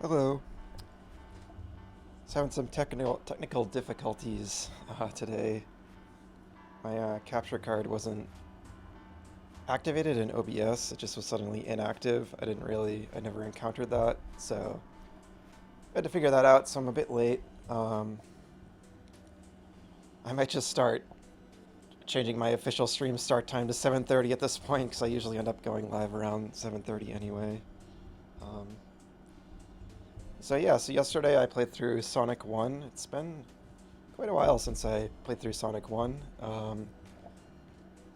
Hello. Just having some technical difficulties today. My capture card wasn't activated in OBS. It just was suddenly inactive. I never encountered that, so I had to figure that out. So I'm a bit late. I might just start changing my official stream start time to 7:30 at this point because I usually end up going live around 7:30 anyway. Um, so yesterday I played through Sonic 1. It's been quite a while since I played through Sonic 1. So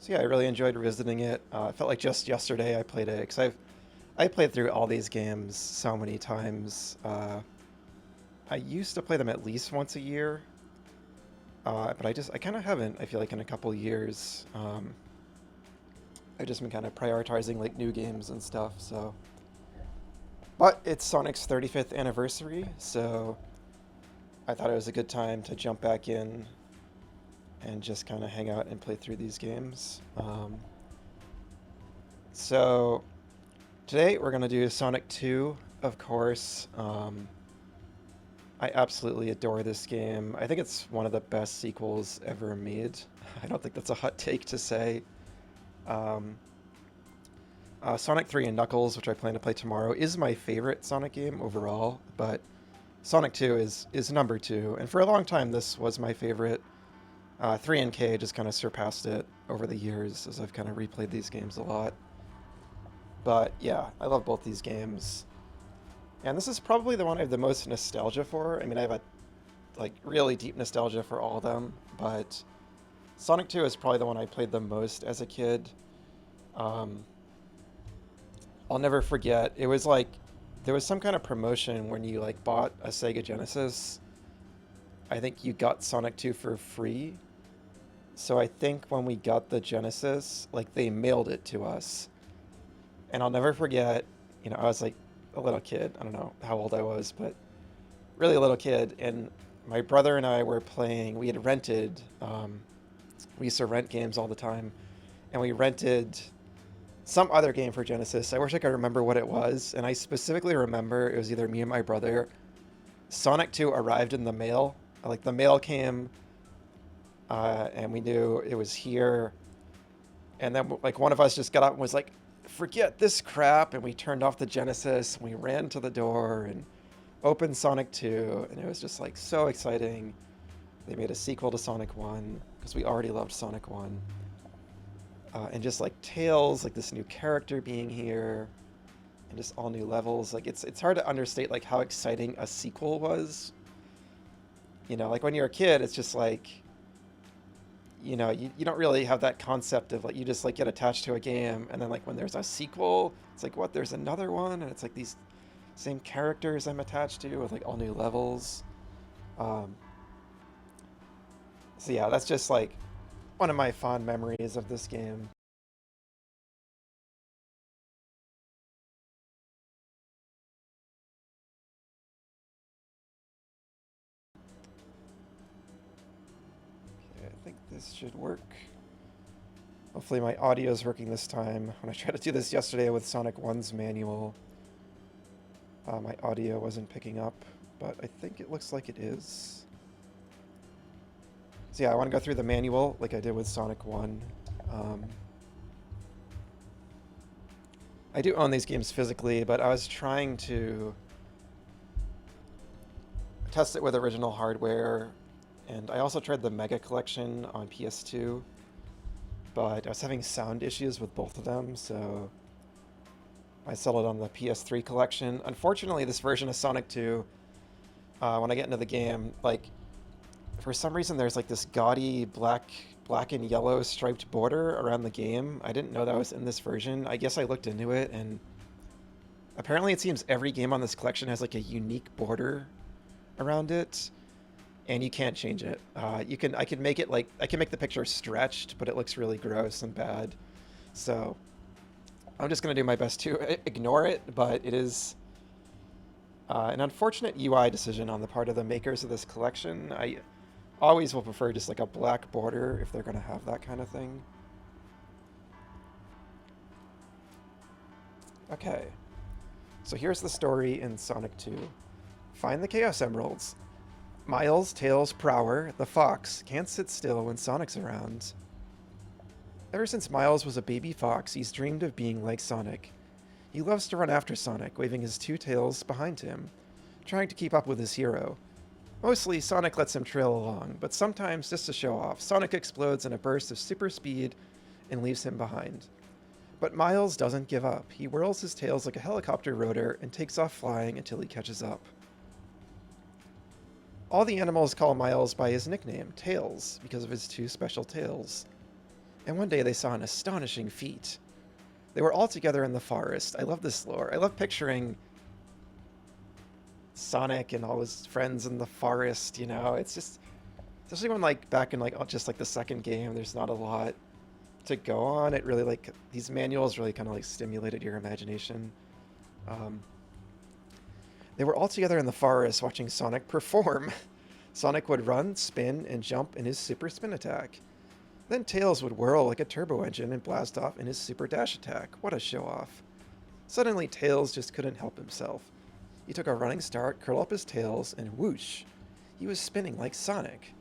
yeah, I really enjoyed revisiting it. I felt like just yesterday I played it because I played through all these games so many times. I used to play them at least once a year, but I kind of haven't. I feel like in a couple years. I've just been kind of prioritizing like new games and stuff. But it's Sonic's 35th anniversary, so I thought it was a good time to jump back in and just kind of hang out and play through these games. So today we're going to do Sonic 2, of course. I absolutely adore this game. I think it's one of the best sequels ever made. I don't think that's a hot take to say. Sonic 3 and Knuckles, which I plan to play tomorrow, is my favorite Sonic game overall, but Sonic 2 is number 2, and for a long time this was my favorite. 3 and K just kind of surpassed it over the years as I've kind of replayed these games a lot. But yeah, I love both these games. And this is probably the one I have the most nostalgia for. I mean, I have a really deep nostalgia for all of them, but Sonic 2 is probably the one I played the most as a kid. I'll never forget, it was like there was some kind of promotion when you like bought a Sega Genesis. I think you got Sonic 2 for free. So I think when we got the Genesis, like they mailed it to us. And I'll never forget, I was like a little kid. I don't know how old I was, but really a little kid. And my brother and I were playing, we had rented, we used to rent games all the time. And we rented some other game for Genesis. I wish I could remember what it was. And I specifically remember it was either me and my brother. Sonic 2 arrived in the mail. Like the mail came, and we knew it was here. And then like one of us just got up and was like, "Forget this crap!" And we turned off the Genesis. And we ran to the door and opened Sonic 2, and it was just like so exciting. They made a sequel to Sonic 1 because we already loved Sonic 1. And just like Tails, like this new character being here, and just all new levels. Like it's hard to understate like how exciting a sequel was. Like when you're a kid, it's just like, you don't really have that concept of like, you just like get attached to a game. And then like when there's a sequel, it's like, what, there's another one? And it's like these same characters I'm attached to with like all new levels. So yeah, that's just like one of my fond memories of this game. Okay, I think this should work. Hopefully my audio is working this time. When I tried to do this yesterday with Sonic 1's manual, my audio wasn't picking up, but I think it looks like it is. So yeah, I want to go through the manual like I did with Sonic 1. I do own these games physically, but I was trying to test it with original hardware, and I also tried the Mega Collection on PS2, but I was having sound issues with both of them, so I settled on the PS3 collection. Unfortunately, this version of Sonic 2, when I get into the game, like, for some reason there's like this gaudy black and yellow striped border around the game. I didn't know that was in this version. I guess I looked into it, and apparently it seems every game on this collection has like a unique border around it, and you can't change it. I can make it like, I can make the picture stretched, but it looks really gross and bad. So I'm just gonna do my best to ignore it, but it is an unfortunate UI decision on the part of the makers of this collection. I always will prefer just like a black border if they're gonna have that kind of thing. Okay. So here's the story in Sonic 2. Find the Chaos Emeralds. Miles, Tails, Prower, the fox, can't sit still when Sonic's around. Ever since Miles was a baby fox, he's dreamed of being like Sonic. He loves to run after Sonic, waving his two tails behind him, trying to keep up with his hero. Mostly, Sonic lets him trail along, but sometimes, just to show off, Sonic explodes in a burst of super speed and leaves him behind. But Miles doesn't give up. He whirls his tails like a helicopter rotor and takes off flying until he catches up. All the animals call Miles by his nickname, Tails, because of his two special tails. And one day they saw an astonishing feat. They were all together in the forest. I love this lore. I love picturing Sonic and all his friends in the forest, you know? It's just, especially when like back in like just like the second game, there's not a lot to go on. It really like, these manuals really kind of like stimulated your imagination. They were all together in the forest watching Sonic perform. Sonic would run, spin, and jump in his super spin attack. Then Tails would whirl like a turbo engine and blast off in his super dash attack. What a show-off. Suddenly, Tails just couldn't help himself. He took a running start, curled up his tails, and whoosh! He was spinning like Sonic.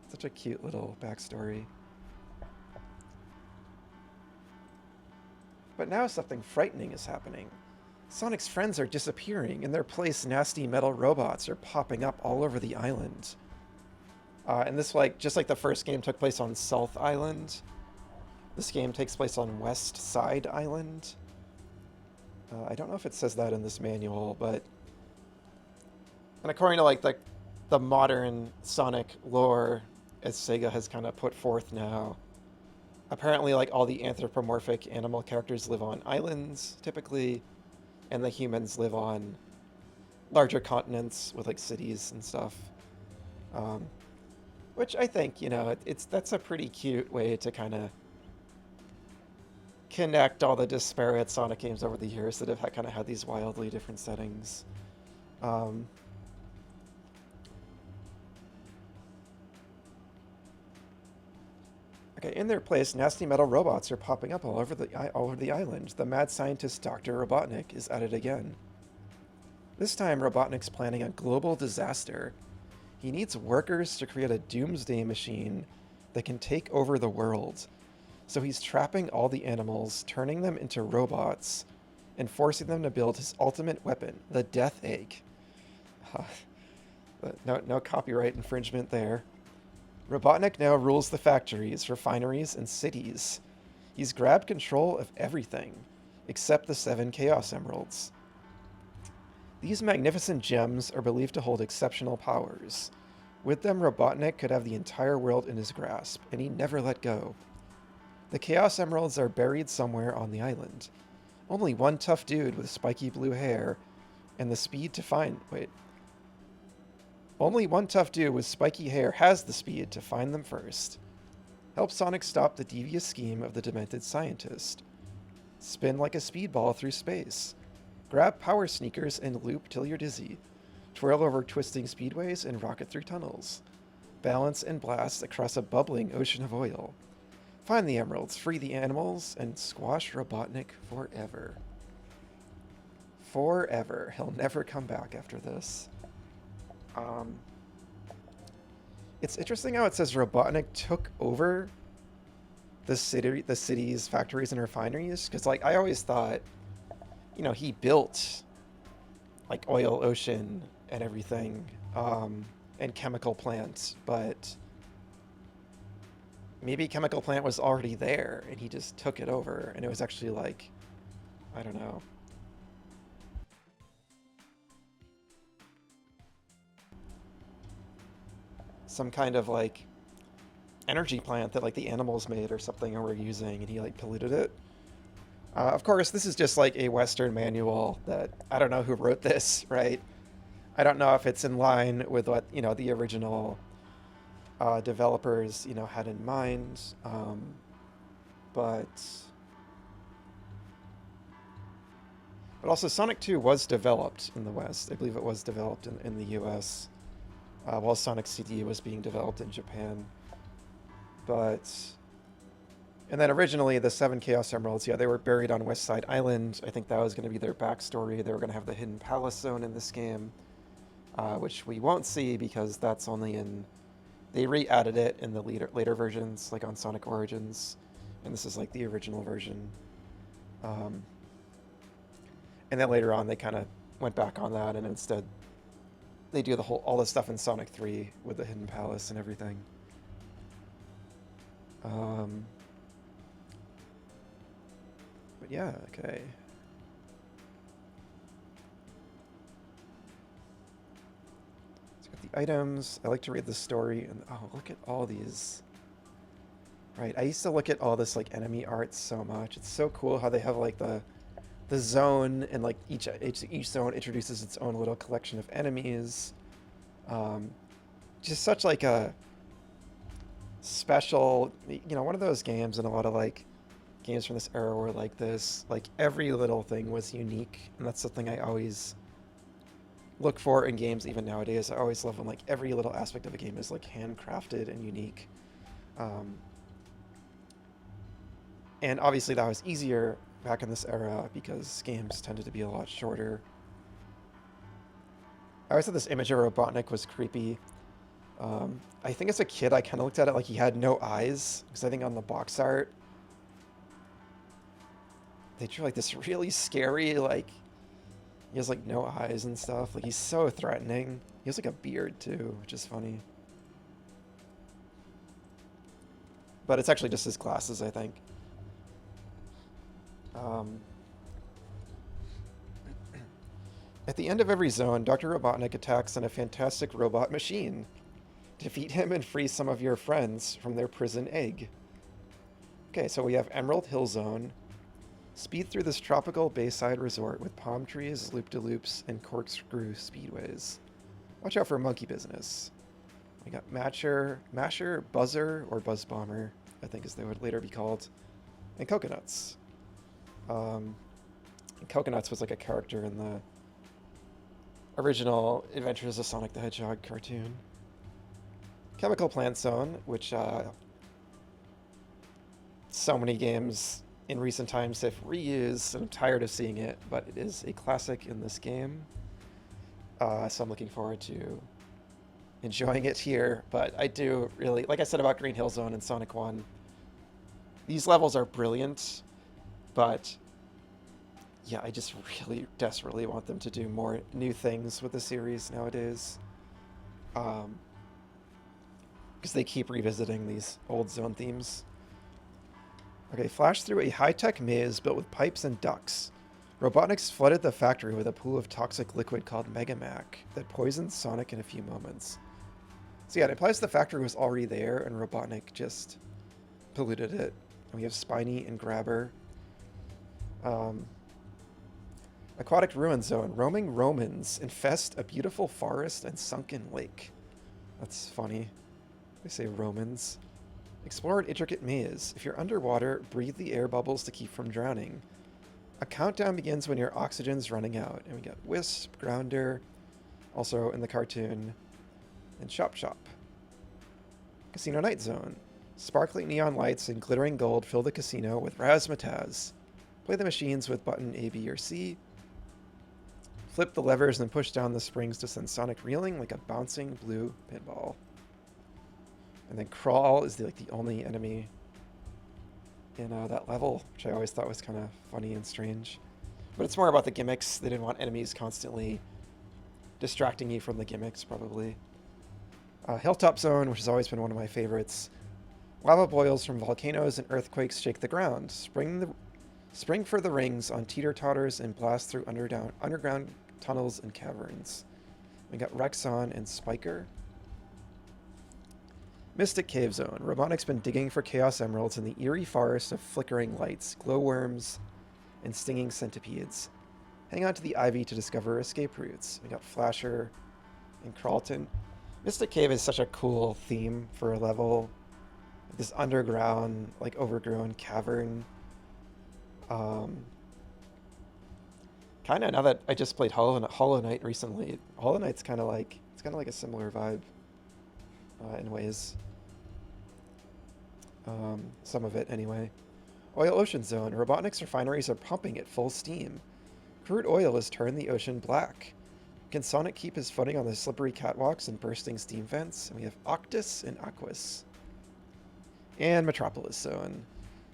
Such a cute little backstory. But now something frightening is happening. Sonic's friends are disappearing. In their place, nasty metal robots are popping up all over the island. And this, like, just like the first game took place on South Island, this game takes place on West Side Island. I don't know if it says that in this manual, but... And according to, like, the modern Sonic lore, as Sega has kind of put forth now, apparently, like, all the anthropomorphic animal characters live on islands, typically, and the humans live on larger continents with, like, cities and stuff. Which I think, you know, that's a pretty cute way to kind of connect all the disparate Sonic games over the years that have kind of had these wildly different settings. Okay, in their place, nasty metal robots are popping up all over the island. The mad scientist Dr. Robotnik is at it again. This time, Robotnik's planning a global disaster. He needs workers to create a doomsday machine that can take over the world. So he's trapping all the animals, turning them into robots, and forcing them to build his ultimate weapon, the Death Egg. No copyright infringement there. Robotnik now rules the factories, refineries, and cities. He's grabbed control of everything, except the 7 Chaos Emeralds. These magnificent gems are believed to hold exceptional powers. With them, Robotnik could have the entire world in his grasp, and he never let go. The Chaos Emeralds are buried somewhere on the island. Only one tough dude with spiky blue hair and the speed to find... Only one tough dude with spiky hair has the speed to find them first. Help Sonic stop the devious scheme of the demented scientist. Spin like a speedball through space. Grab power sneakers and loop till you're dizzy. Twirl over twisting speedways and rocket through tunnels. Balance and blast across a bubbling ocean of oil. Find the emeralds, free the animals, and squash Robotnik forever. Forever. He'll never come back after this. It's interesting how it says Robotnik took over the city's factories and refineries, because like I always thought, you know, he built like oil, ocean, and everything, and chemical plants, but maybe chemical plant was already there and he just took it over, and it was actually like, I don't know. Some kind of like energy plant that like the animals made or something and were using, and he like polluted it. Of course, this is just like a Western manual that I don't know who wrote this, right? I don't know if it's in line with what, you know, the original developers, you know, had in mind. But also Sonic 2 was developed in the West. I believe it was developed in the US. While Sonic CD was being developed in Japan. But And then originally the 7 Chaos Emeralds, yeah, they were buried on West Side Island. I think that was going to be their backstory. They were going to have the Hidden Palace Zone in this game, which we won't see because that's only in... They re-added it in the later versions, like on Sonic Origins, and this is like the original version. And then later on, they kind of went back on that, and instead they do all the stuff in Sonic 3 with the Hidden Palace and everything. But yeah, okay. Let's get the items. I like to read the story, and oh, look at all these. Right, I used to look at all this like enemy art so much. It's so cool how they have like the zone, and like each zone introduces its own little collection of enemies. Just such like a special, one of those games, and a lot of like games from this era were like this. Like every little thing was unique, and that's something I always look for in games even nowadays. I always love when like every little aspect of a game is like handcrafted and unique. And obviously that was easier back in this era because games tended to be a lot shorter. I always thought this image of Robotnik was creepy. I think as a kid I kind of looked at it like he had no eyes, because I think on the box art they drew like this really scary, like he has like no eyes and stuff. Like he's so threatening. He has like a beard too, which is funny. But it's actually just his glasses, I think. At the end of every zone, Dr. Robotnik attacks in a fantastic robot machine. Defeat him and free some of your friends from their prison egg. Okay, so we have Emerald Hill Zone. Speed through this tropical bayside resort with palm trees, loop-de-loops, and corkscrew speedways. Watch out for monkey business. We got Masher, Buzzer, or Buzz Bomber, I think as they would later be called, and Coconuts. And Coconuts was like a character in the original Adventures of Sonic the Hedgehog cartoon. Chemical Plant Zone, which so many games in recent times have reused, and I'm tired of seeing it, but it is a classic in this game. So I'm looking forward to enjoying it here, but I do really, like I said about Green Hill Zone and Sonic 1, these levels are brilliant, but yeah, I just really desperately want them to do more new things with the series nowadays. Because they keep revisiting these old zone themes. Okay, flash through a high-tech maze built with pipes and ducts. Robotniks flooded the factory with a pool of toxic liquid called Megamac that poisons Sonic in a few moments. So yeah, it implies the factory was already there and Robotnik just polluted it. And we have Spiny and Grabber. Aquatic Ruin Zone. Roaming Romans infest a beautiful forest and sunken lake. That's funny. They say Romans. Explore an intricate maze. If you're underwater, breathe the air bubbles to keep from drowning. A countdown begins when your oxygen's running out. And we got Wisp, Grounder, also in the cartoon, and Shop Shop. Casino Night Zone. Sparkling neon lights and glittering gold fill the casino with razzmatazz. Play the machines with button A, B, or C. Flip the levers and push down the springs to send Sonic reeling like a bouncing blue pinball. And then Crawl is the only enemy in that level, which I always thought was kind of funny and strange. But it's more about the gimmicks. They didn't want enemies constantly distracting you from the gimmicks, probably. Hilltop Zone, which has always been one of my favorites. Lava boils from volcanoes and earthquakes shake the ground. Spring for the rings on teeter-totters and blast through underground tunnels and caverns. We got Rexon and Spiker. Mystic Cave Zone. Robotnik's been digging for Chaos Emeralds in the eerie forest of flickering lights, glowworms, and stinging centipedes. Hang on to the ivy to discover escape routes. We got Flasher and Carlton. Mystic Cave is such a cool theme for a level. This underground, like overgrown cavern. Kind of, now that I just played Hollow Knight recently, Hollow Knight's kind of like, it's kind of like a similar vibe in ways. Some of it, anyway. Oil Ocean Zone. Robotnik's refineries are pumping at full steam. Crude oil has turned the ocean black. Can Sonic keep his footing on the slippery catwalks and bursting steam vents? And we have Octus and Aquas. And Metropolis Zone.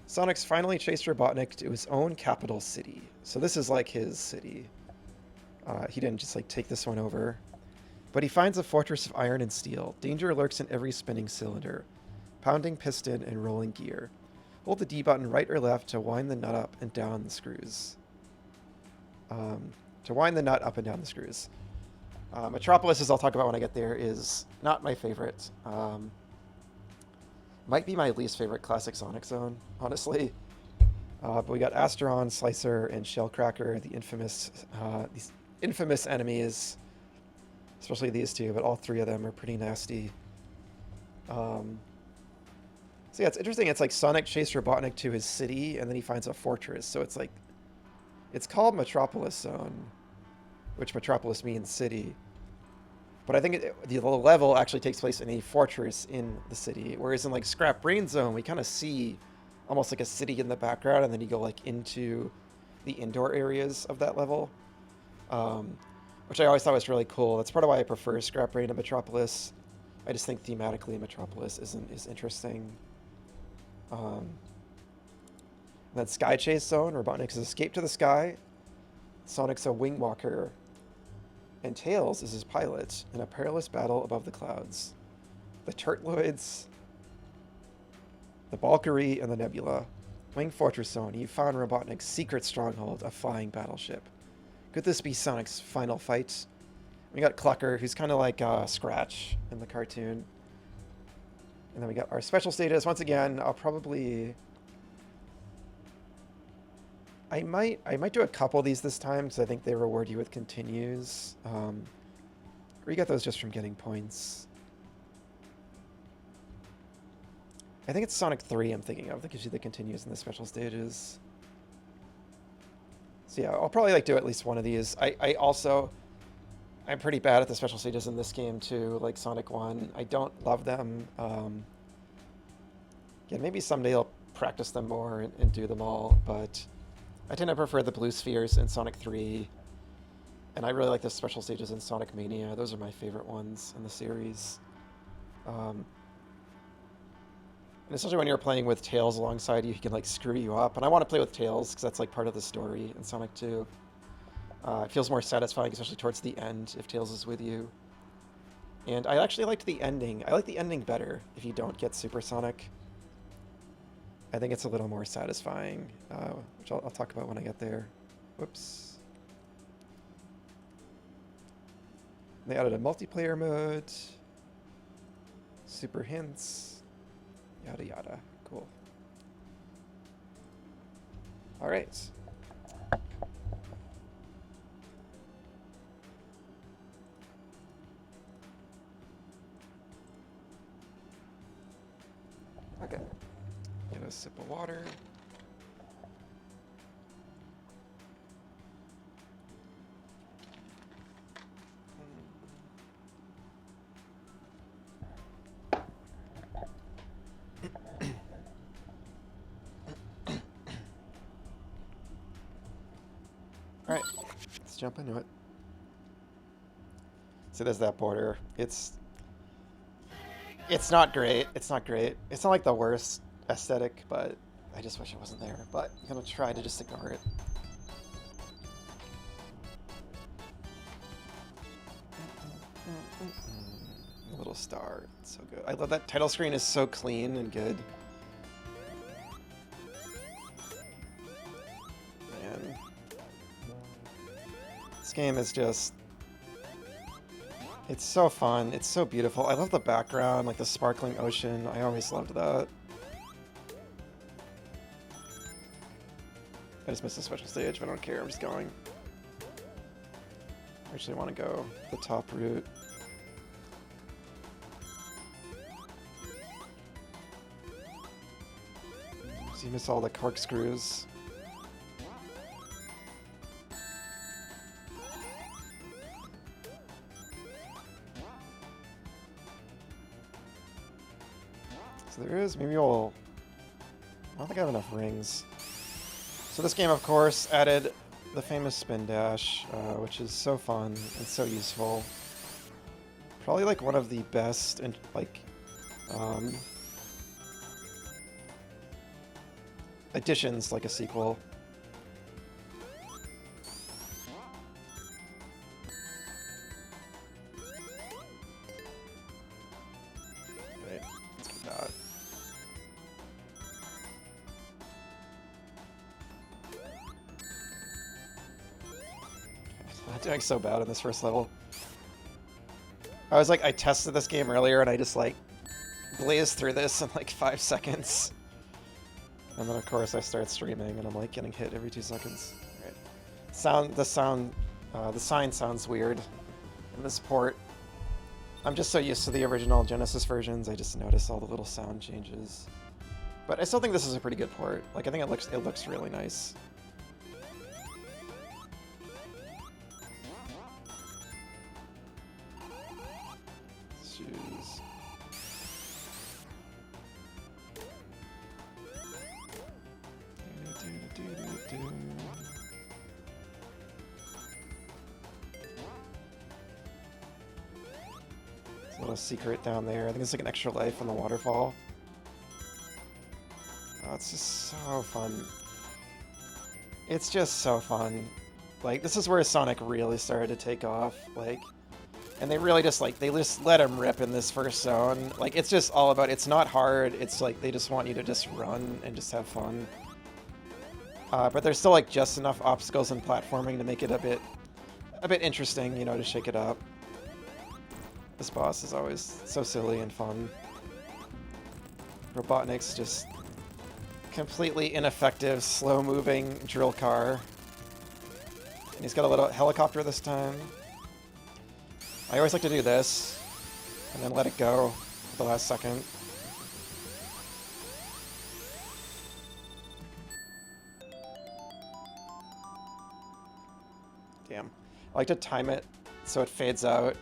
Sonic's finally chased Robotnik to his own capital city. So this is like his city. He didn't just like take this one over. But he finds a fortress of iron and steel. Danger lurks in every spinning cylinder. Pounding piston and rolling gear. Hold the D button right or left to wind the nut up and down the screws. To wind the nut up and down the screws. Metropolis, as I'll talk about when I get there, is not my favorite. Might be my least favorite classic Sonic zone, honestly. But we got Asteron, Slicer, and Shellcracker, these infamous enemies. Especially these two, but all three of them are pretty nasty. So yeah, it's interesting. It's like Sonic chased Robotnik to his city, and then he finds a fortress. So it's like, it's called Metropolis Zone, which Metropolis means city. But I think the level actually takes place in a fortress in the city, whereas in like Scrap Brain Zone, we kind of see almost like a city in the background, and then you go like into the indoor areas of that level, which I always thought was really cool. That's part of why I prefer Scrap Brain to Metropolis. I just think thematically Metropolis isn't as interesting. And then Sky Chase Zone, Robotnik's escape to the sky. Sonic's a wing walker, and Tails is his pilot in a perilous battle above the clouds. The Turtloids, the Valkyrie, and the Nebula. Wing Fortress Zone, you found Robotnik's secret stronghold, a flying battleship. Could this be Sonic's final fight? We got Clucker, who's kind of like Scratch in the cartoon. And then we got our special stages. Once again, I'll probably... I might do a couple of these this time, because I think they reward you with continues. Or you get those just from getting points. I think it's Sonic 3 I'm thinking of that gives you the continues in the special stages. So yeah, I'll probably like do at least one of these. I'm pretty bad at the special stages in this game too, like Sonic 1. I don't love them. Yeah, maybe someday I'll practice them more and do them all, but I tend to prefer the blue spheres in Sonic 3. And I really like the special stages in Sonic Mania. Those are my favorite ones in the series. And especially when you're playing with Tails alongside you, he can like screw you up. And I want to play with Tails because that's like part of the story in Sonic 2. It feels more satisfying, especially towards the end, if Tails is with you. And I actually liked the ending. I like the ending better if you don't get Supersonic. I think it's a little more satisfying, which I'll talk about when I get there. Whoops. They added a multiplayer mode. Super hints. Yada yada. Cool. All right. Okay. Get a sip of water. All right, let's jump into it. So there's that border. It's not great. It's not great. It's not like the worst aesthetic, but I just wish it wasn't there. But I'm gonna try to just ignore it. A little star, it's so good. I love that title screen is so clean and good. Man, this game is just, it's so fun. It's so beautiful. I love the background, like the sparkling ocean. I always loved that. I just missed the special stage, but I don't care. I'm just going. I actually want to go the top route. So you miss all the corkscrews. So there is, maybe we'll I don't think I have enough rings. So this game, of course, added the famous spin dash, which is so fun and so useful. Probably like one of the best and like additions, like a sequel. Right, let's get that. I'm not doing so bad in this first level. I tested this game earlier and I just like blazed through this in like 5 seconds. And then of course I start streaming and I'm like getting hit every 2 seconds. Right. The sign sounds weird in this port. I'm just so used to the original Genesis versions, I just notice all the little sound changes. But I still think this is a pretty good port. Like I think it looks really nice. Shoes. There's a little secret down there. I think it's like an extra life on the waterfall. Oh, it's just so fun. It's just so fun. Like, this is where Sonic really started to take off. Like, and they really just, like, they just let him rip in this first zone. Like, it's just all about, it's not hard. It's like, they just want you to just run and just have fun. But there's still, like, just enough obstacles and platforming to make it a bit interesting, you know, to shake it up. This boss is always so silly and fun. Robotnik's just completely ineffective, slow-moving drill car. And he's got a little helicopter this time. I always like to do this, and then let it go at the last second. Damn. I like to time it so it fades out,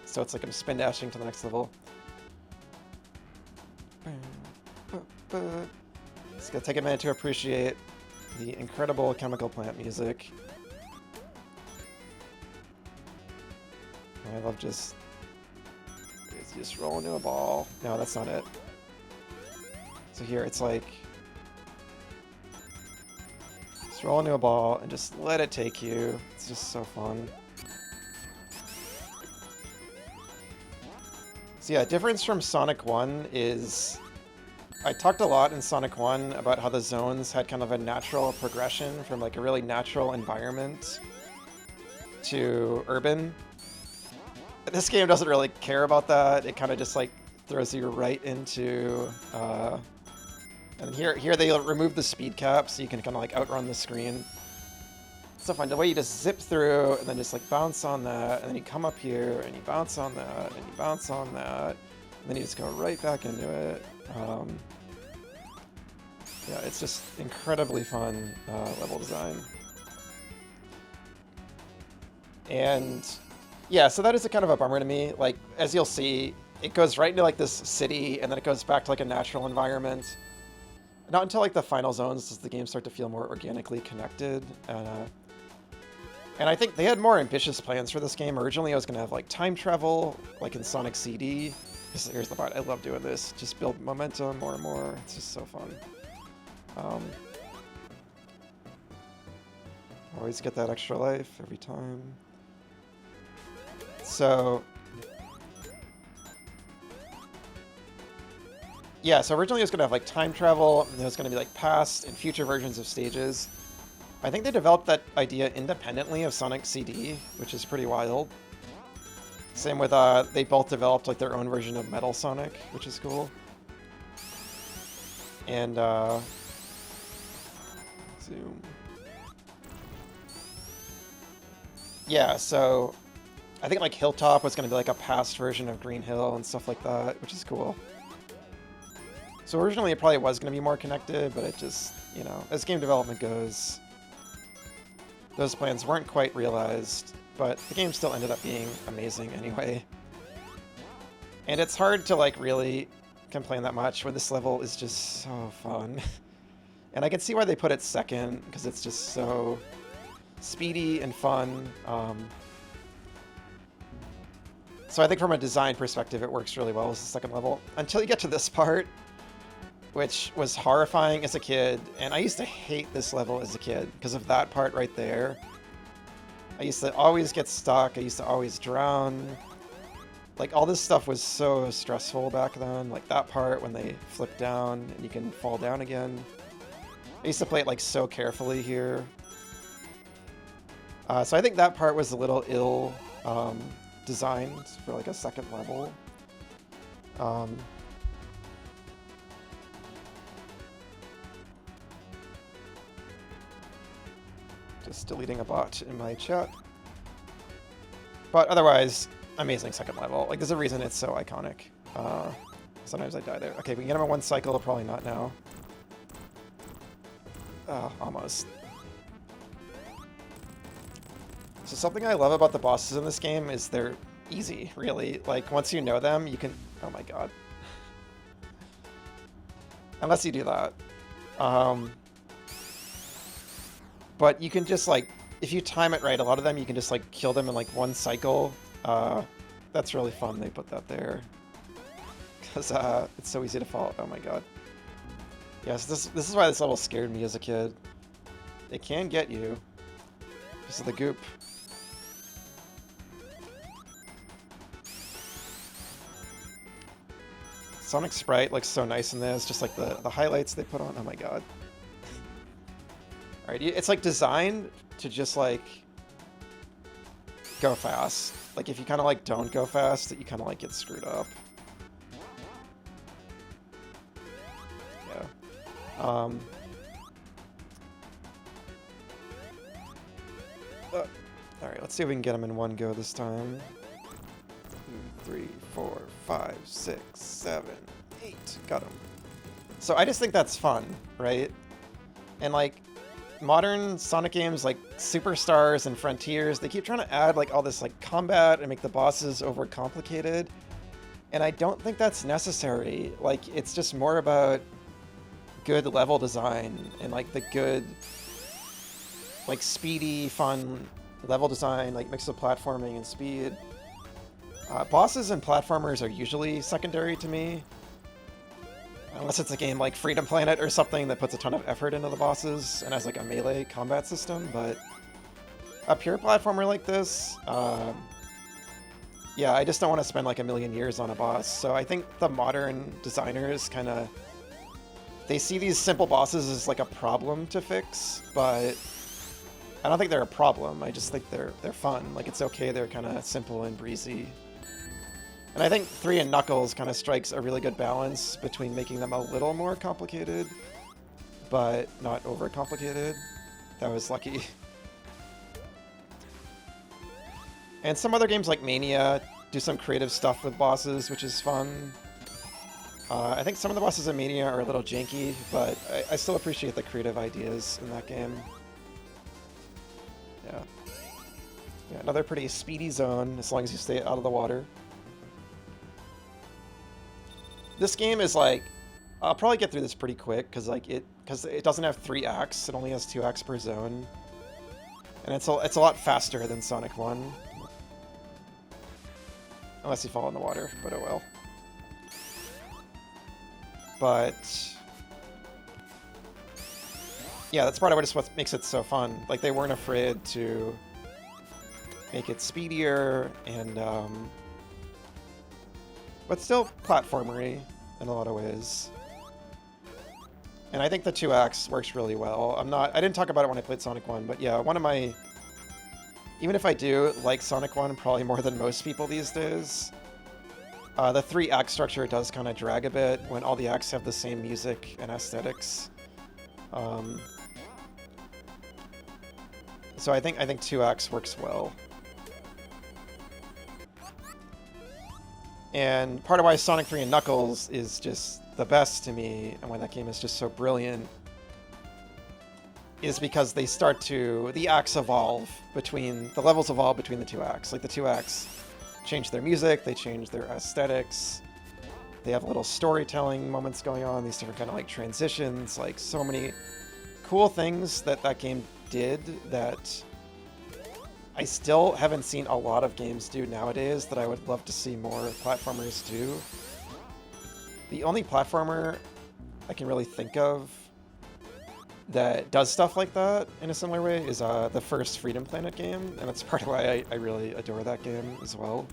so it's like I'm spin dashing to the next level. Just gotta take a minute to appreciate the incredible chemical plant music. I love it's just roll into a ball. No, that's not it. So here, it's like, just roll into a ball and just let it take you. It's just so fun. So yeah, difference from Sonic 1 is, I talked a lot in Sonic 1 about how the zones had kind of a natural progression from like a really natural environment to urban. This game doesn't really care about that. It kind of just like throws you right into, and here they remove the speed cap so you can kind of like outrun the screen. It's so fun. The way you just zip through and then just like bounce on that, and then you come up here and you bounce on that, and you bounce on that, and then you just go right back into it. Yeah, it's just incredibly fun level design. And yeah, so that is a kind of a bummer to me. Like, as you'll see, it goes right into like this city, and then it goes back to like a natural environment. Not until like the final zones does the game start to feel more organically connected. And I think they had more ambitious plans for this game. Originally, I was going to have like time travel, like in Sonic CD. Here's the part. I love doing this. Just build momentum more and more. It's just so fun. Always get that extra life every time. So, yeah, so originally it was going to have like time travel, and there was going to be like past and future versions of stages. I think they developed that idea independently of Sonic CD, which is pretty wild. Same with, they both developed like their own version of Metal Sonic, which is cool. And, zoom. Yeah, so I think like Hilltop was going to be like a past version of Green Hill and stuff like that, which is cool. So originally it probably was going to be more connected, but it just, you know, as game development goes, those plans weren't quite realized, but the game still ended up being amazing anyway. And it's hard to like really complain that much when this level is just so fun. And I can see why they put it second, because it's just so speedy and fun. So I think from a design perspective, it works really well as the second level. Until you get to this part, which was horrifying as a kid. And I used to hate this level as a kid because of that part right there. I used to always get stuck. I used to always drown. Like, all this stuff was so stressful back then. Like, that part when they flip down and you can fall down again. I used to play it, like, so carefully here. So I think that part was a little ill designed for, like, a second level. Just deleting a bot in my chat. But otherwise, amazing second level. Like, there's a reason it's so iconic. Sometimes I die there. Okay, we can get him in one cycle, probably not now. Almost. So something I love about the bosses in this game is they're easy, really. Like, once you know them, you can... Oh my god. Unless you do that. But you can just, like, if you time it right, a lot of them you can just, like, kill them in, like, one cycle. That's really fun they put that there. Because it's so easy to fall. Oh my god. Yes, this is why this level scared me as a kid. It can get you. Because of the goop. Sonic Sprite looks so nice in this, just like the highlights they put on. Oh my god. Alright, it's like designed to just like go fast. Like if you kind of like don't go fast, that you kind of like get screwed up. Yeah. Alright, let's see if we can get him in one go this time. 2, 3, 4, 5, 6, 7, 8. Got him. So I just think that's fun, right? And like modern Sonic games like Superstars and Frontiers, they keep trying to add like all this like combat and make the bosses overcomplicated. And I don't think that's necessary. Like, it's just more about good level design and like the good, like speedy, fun level design, like mix of platforming and speed. Bosses and platformers are usually secondary to me. Unless it's a game like Freedom Planet or something that puts a ton of effort into the bosses and has like a melee combat system, but a pure platformer like this, yeah, I just don't want to spend like a million years on a boss. So I think the modern designers kind of, they see these simple bosses as like a problem to fix, but I don't think they're a problem. I just think they're fun. Like, it's okay, they're kind of simple and breezy. And I think 3 and Knuckles kind of strikes a really good balance between making them a little more complicated, but not overcomplicated. That was lucky. And some other games like Mania do some creative stuff with bosses, which is fun. I think some of the bosses in Mania are a little janky, but I still appreciate the creative ideas in that game. Yeah. Yeah, another pretty speedy zone, as long as you stay out of the water. This game is like, I'll probably get through this pretty quick because it doesn't have 3 acts. It only has 2 acts per zone, and it's a lot faster than Sonic 1, unless you fall in the water. But oh well. But yeah, that's part of what makes it so fun. Like, they weren't afraid to make it speedier and but still platformery in a lot of ways. And I think the 2 acts works really well. I didn't talk about it when I played Sonic 1, but yeah, even if I do like Sonic 1 probably more than most people these days, the 3 act structure does kind of drag a bit when all the acts have the same music and aesthetics. So I think 2 acts works well. And part of why Sonic 3 and Knuckles is just the best to me, and why that game is just so brilliant, is because the acts evolve the levels evolve between the 2 acts. Like, the 2 acts change their music, they change their aesthetics, they have little storytelling moments going on, these different kind of like transitions, like so many cool things that that game did that I still haven't seen a lot of games do nowadays that I would love to see more platformers do. The only platformer I can really think of that does stuff like that in a similar way is the first Freedom Planet game, and that's part of why I really adore that game as well.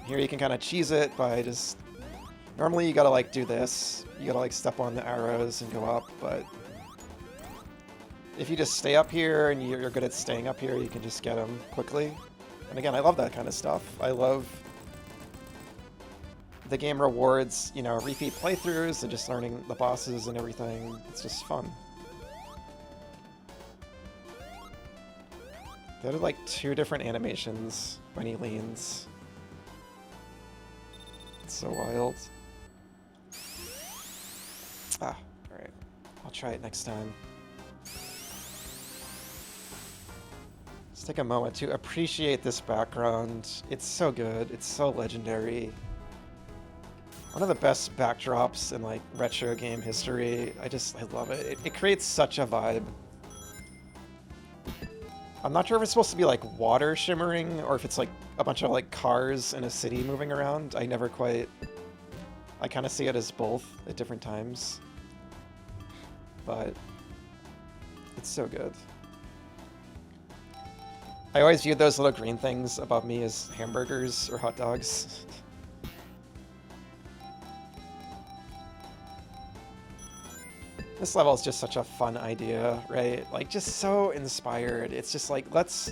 Here you can kind of cheese it by just... Normally you gotta like do this, you gotta like step on the arrows and go up, but if you just stay up here and you're good at staying up here, you can just get them quickly. And again, I love that kind of stuff. I love the game rewards, you know, repeat playthroughs and just learning the bosses and everything. It's just fun. They did like 2 different animations when he leans. It's so wild. Ah, alright. I'll try it next time. Let's take a moment to appreciate this background. It's so good. It's so legendary. One of the best backdrops in like retro game history. I love it. It creates such a vibe. I'm not sure if it's supposed to be like water shimmering or if it's like a bunch of like cars in a city moving around. I kind of see it as both at different times. But it's so good. I always viewed those little green things above me as hamburgers or hot dogs. This level is just such a fun idea, right? Like, just so inspired. It's just like, let's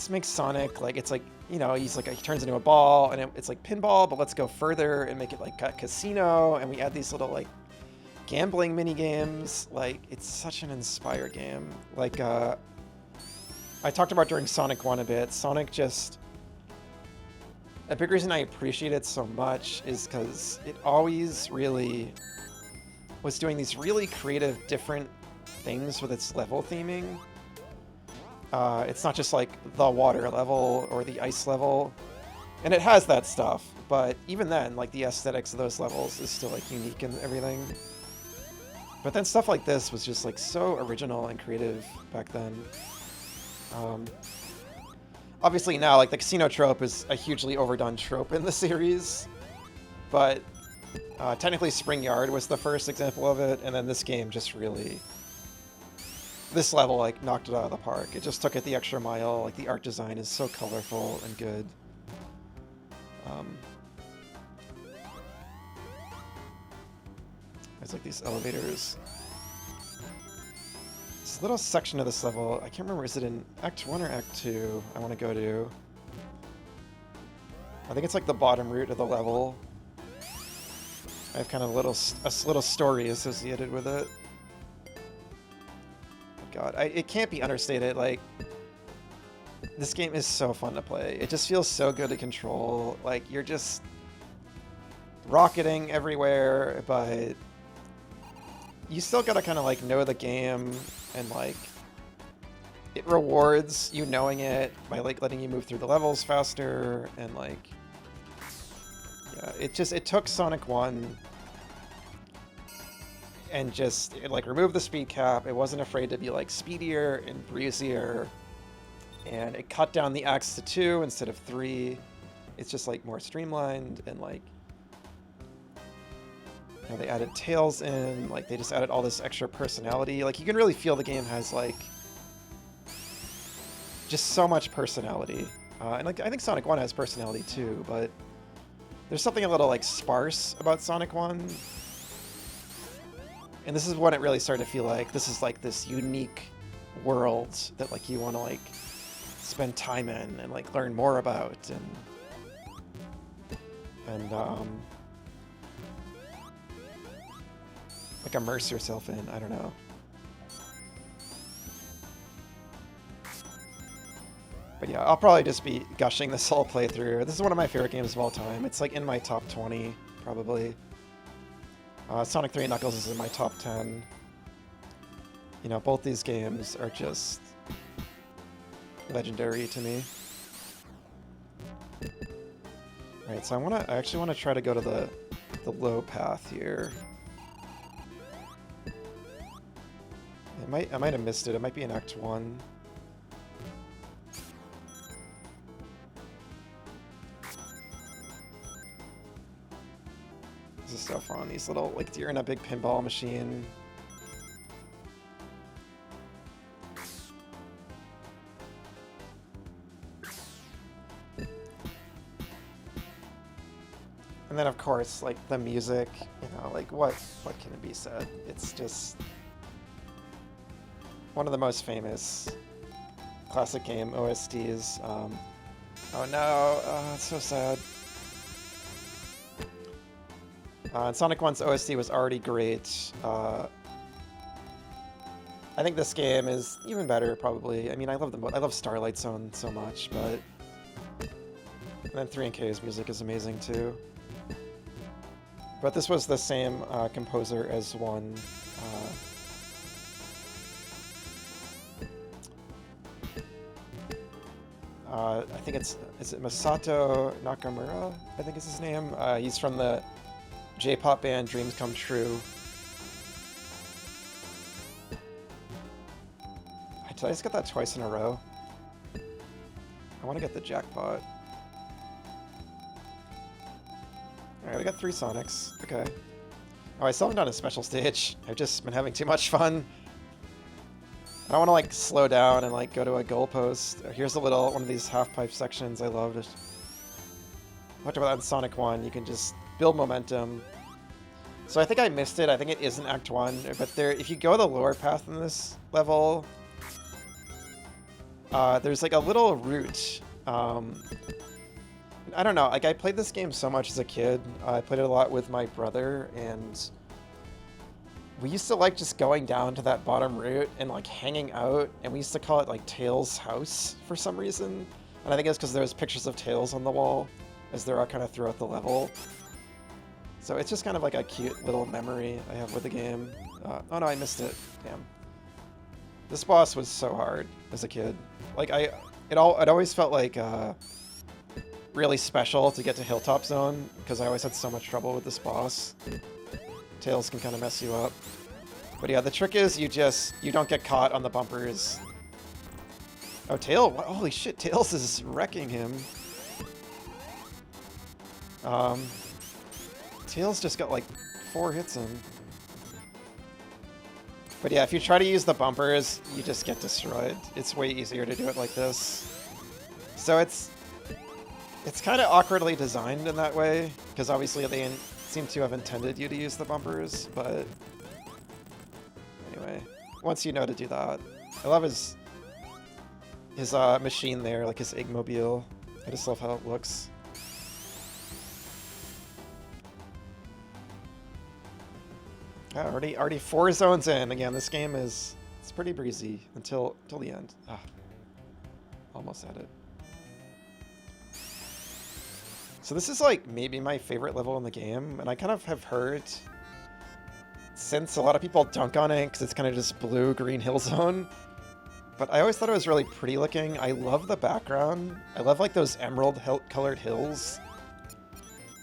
make Sonic, like, it's like, you know, he turns into a ball, and it's like pinball, but let's go further and make it like a casino, and we add these little, like, gambling mini games. Like, it's such an inspired game. Like, I talked about during Sonic 1 a bit. Sonic just... A big reason I appreciate it so much is because it always really was doing these really creative, different things with its level theming. It's not just like the water level or the ice level, and it has that stuff, but even then, like, the aesthetics of those levels is still like unique and everything. But then stuff like this was just like so original and creative back then. Obviously now, like, the casino trope is a hugely overdone trope in the series, but technically Spring Yard was the first example of it, and then this game just really... This level, like, knocked it out of the park. It just took it the extra mile. Like, the art design is so colorful and good. There's, like, these elevators. This little section of this level, I can't remember, is it in Act 1 or Act 2 I want to go to? I think it's, like, the bottom route of the level. I have kind of a little story associated with it. God, it can't be understated. Like, this game is so fun to play. It just feels so good to control. Like, you're just rocketing everywhere, but you still gotta kind of like know the game, and like it rewards you knowing it by like letting you move through the levels faster, and like, yeah, it took Sonic 1 and just like removed the speed cap. It wasn't afraid to be like speedier and breezier, and it cut down the axe to 2 instead of 3. It's just like more streamlined, and like, you know, they added Tails in, like they just added all this extra personality. Like, you can really feel the game has like just so much personality, and like I think Sonic 1 has personality too, but there's something a little like sparse about Sonic 1. And this is when it really started to feel like this is like this unique world that like you want to like spend time in and like learn more about, and like immerse yourself in. I don't know. But yeah, I'll probably just be gushing this whole playthrough. This is one of my favorite games of all time. It's like in my top 20, probably. Sonic 3 Knuckles is in my top 10. You know, both these games are just legendary to me. Alright, so I actually want to try to go to the the low path here. I might have missed it. It might be in Act 1. This is so fun. These little, like, you're in a big pinball machine. And then, of course, like, the music, you know, like, what can it be said? It's just one of the most famous classic game OSTs. Oh no, it's so sad. And Sonic 1's OST was already great. I think this game is even better, probably. I mean, I love Starlight Zone so much, but... And then 3NK's music is amazing, too. But this was the same composer as one. I think is it Masato Nakamura? I think is his name. He's from the J-pop band Dreams Come True. Did I just get that twice in a row? I want to get the jackpot. Alright, we got 3 Sonics. Okay. Oh, I still haven't done a special stage. I've just been having too much fun. I don't want to, like, slow down and, like, go to a goalpost. Here's a little, one of these half-pipe sections I loved. Talked about that in Sonic 1. You can just build momentum. So I think I missed it. I think it is in Act 1. But there, if you go the lower path in this level, there's, like, a little route. I don't know, like, I played this game so much as a kid. I played it a lot with my brother, and we used to like just going down to that bottom route and like hanging out, and we used to call it like Tails' house for some reason. And I think it's because there's pictures of Tails on the wall, as there are kind of throughout the level. So it's just kind of like a cute little memory I have with the game. Oh no, I missed it. Damn. This boss was so hard as a kid. Like it always felt like really special to get to Hilltop Zone, because I always had so much trouble with this boss. Tails can kind of mess you up. But yeah, the trick is you don't get caught on the bumpers. Oh, holy shit, Tails is wrecking him. Tails just got like 4 hits in. But yeah, if you try to use the bumpers, you just get destroyed. It's way easier to do it like this. So it's kind of awkwardly designed in that way, because obviously they seem to have intended you to use the bumpers, but anyway, once you know to do that. I love his machine there, like his Igmobile. I just love how it looks. Yeah, already 4 zones in. Again, this game it's pretty breezy until the end. Almost at it. So this is like maybe my favorite level in the game, and I kind of have heard, since a lot of people dunk on it because it's kind of just blue-green hill zone, but I always thought it was really pretty looking. I love the background. I love like those emerald colored hills.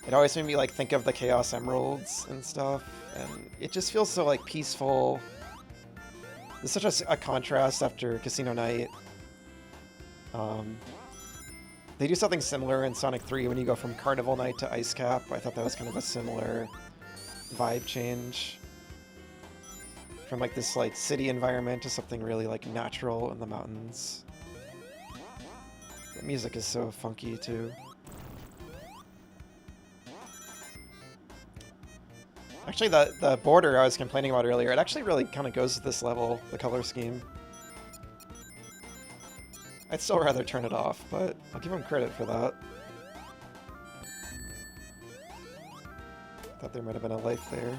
It always made me like think of the Chaos Emeralds and stuff, and it just feels so like peaceful. There's such a contrast after Casino Night. They do something similar in Sonic 3 when you go from Carnival Night to Ice Cap. I thought that was kind of a similar vibe change. From like this like city environment to something really like natural in the mountains. The music is so funky too. Actually, the border I was complaining about earlier, it actually really kind of goes with this level, the color scheme. I'd still rather turn it off, but I'll give him credit for that. Thought there might have been a life there.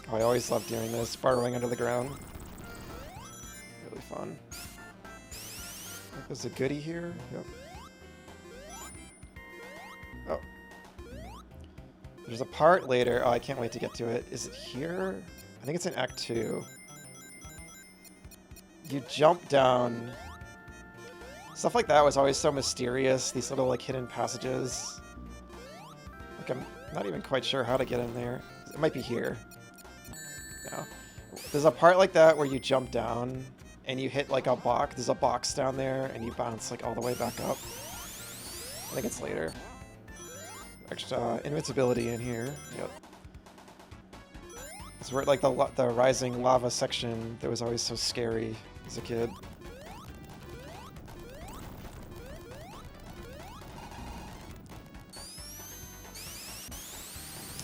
Oh, I always love doing this, burrowing under the ground. Really fun. There's a goodie here. Yep. Oh. There's a part later. Oh, I can't wait to get to it. Is it here? I think it's in Act 2. You jump down Stuff like that was always so mysterious, these little like hidden passages. Like I'm not even quite sure how to get in there. It might be here. No. There's a part like that where you jump down and you hit like a box. There's a box down there and you bounce like all the way back up. I think it's later. Extra invincibility in here. Yep. It's where like the rising lava section that was always so scary as a kid.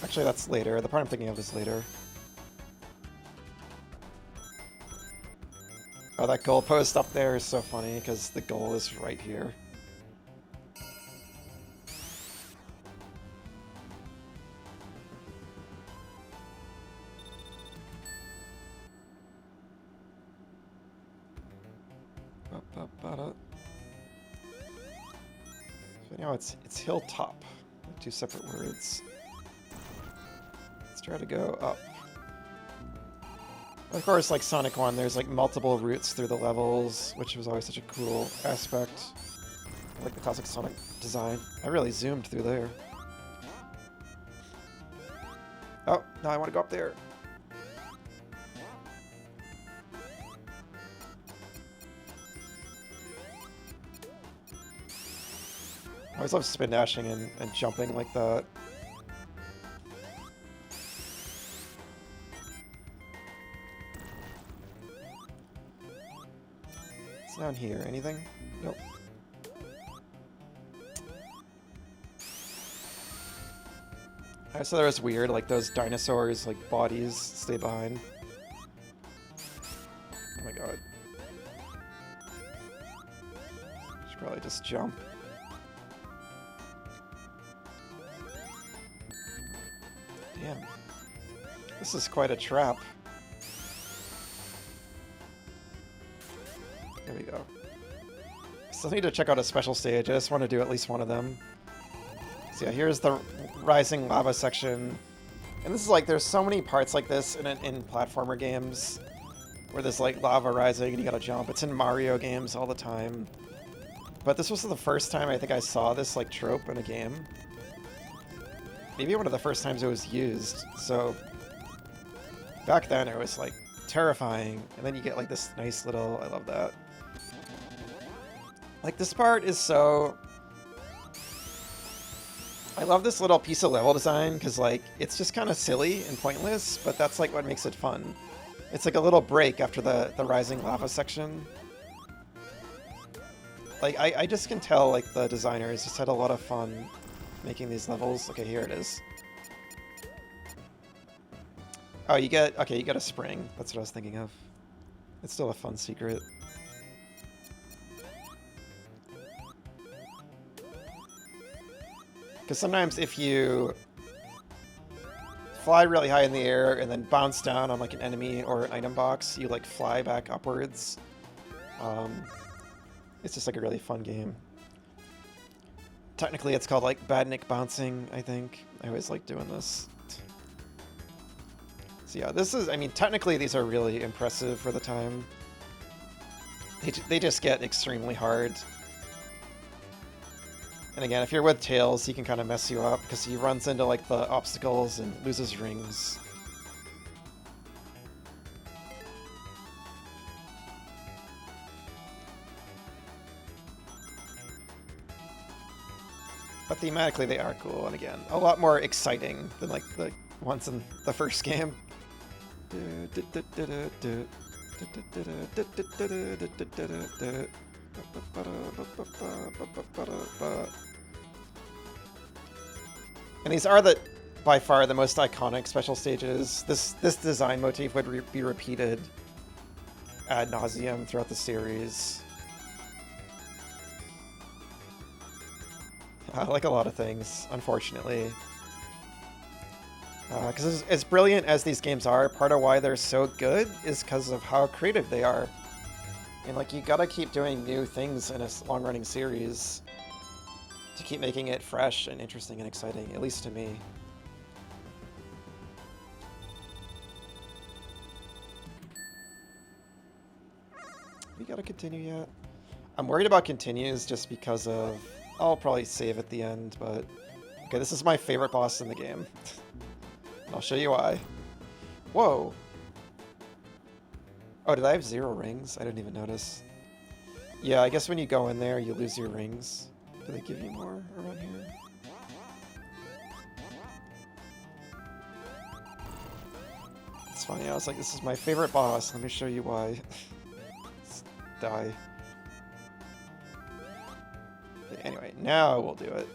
Actually, that's later. The part I'm thinking of is later. Oh, that goalpost up there is so funny because the goal is right here. So now it's hilltop. Two separate words. Let's try to go up. Of course, like Sonic 1, there's like multiple routes through the levels, which was always such a cool aspect. I like the classic Sonic design. I really zoomed through there. Oh, now I want to go up there. I always love spin dashing and jumping like that. What's down here? Anything? Nope. I saw that was weird, like those dinosaurs, like bodies stay behind. Oh my god. Should probably just jump. Damn. This is quite a trap. There we go. Still need to check out a special stage. I just want to do at least one of them. So yeah, here's the rising lava section. And this is like, there's so many parts like this in platformer games where there's like lava rising and you gotta jump. It's in Mario games all the time. But this was the first time I think I saw this like trope in a game. Maybe one of the first times it was used. So back then it was like terrifying. And then you get like this nice little, I love that. Like this part is so, I love this little piece of level design because like it's just kind of silly and pointless, but that's like what makes it fun. It's like a little break after the rising lava section. Like I just can tell like the designers just had a lot of fun making these levels. Okay, here it is. Oh, you get a spring. That's what I was thinking of. It's still a fun secret. Because sometimes if you fly really high in the air and then bounce down on like an enemy or an item box, you like fly back upwards. It's just like a really fun game. Technically it's called like badnik bouncing, I think. I always like doing this. So yeah, this is, I mean, technically these are really impressive for the time. They just get extremely hard. And again, if you're with Tails, he can kind of mess you up because he runs into like the obstacles and loses rings. But thematically they are cool, and again, a lot more exciting than like the ones in the first game. And these are by far the most iconic special stages. This design motif would be repeated ad nauseum throughout the series. Like a lot of things, unfortunately. Because as brilliant as these games are, part of why they're so good is because of how creative they are. And like, you gotta keep doing new things in a long-running series to keep making it fresh and interesting and exciting, at least to me. We gotta continue yet? I'm worried about continues just because of... I'll probably save at the end, but... Okay, this is my favorite boss in the game. I'll show you why. Whoa! Oh, did I have 0 rings? I didn't even notice. Yeah, I guess when you go in there, you lose your rings. Do they give you more around here? It's funny, I was like, this is my favorite boss. Let me show you why. Let's die. Okay, anyway, now we'll do it.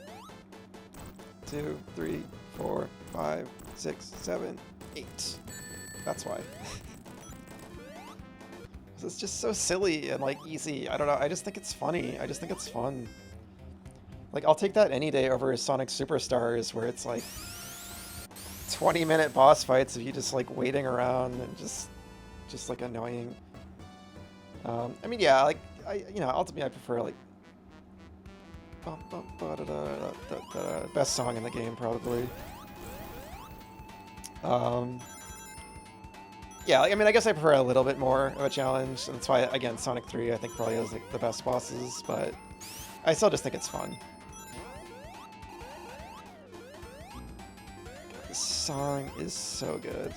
2, 3, 4, 5, 6, 7, 8. That's why. It's just so silly and like easy. I don't know. I just think it's funny. I just think it's fun. Like, I'll take that any day over Sonic Superstars, where it's like 20-minute boss fights of you just like waiting around and just like annoying. I mean, yeah, like ultimately I prefer like best song in the game probably. Yeah, I mean, I guess I prefer a little bit more of a challenge. That's why, again, Sonic 3 I think probably has like the best bosses, but I still just think it's fun. This song is so good.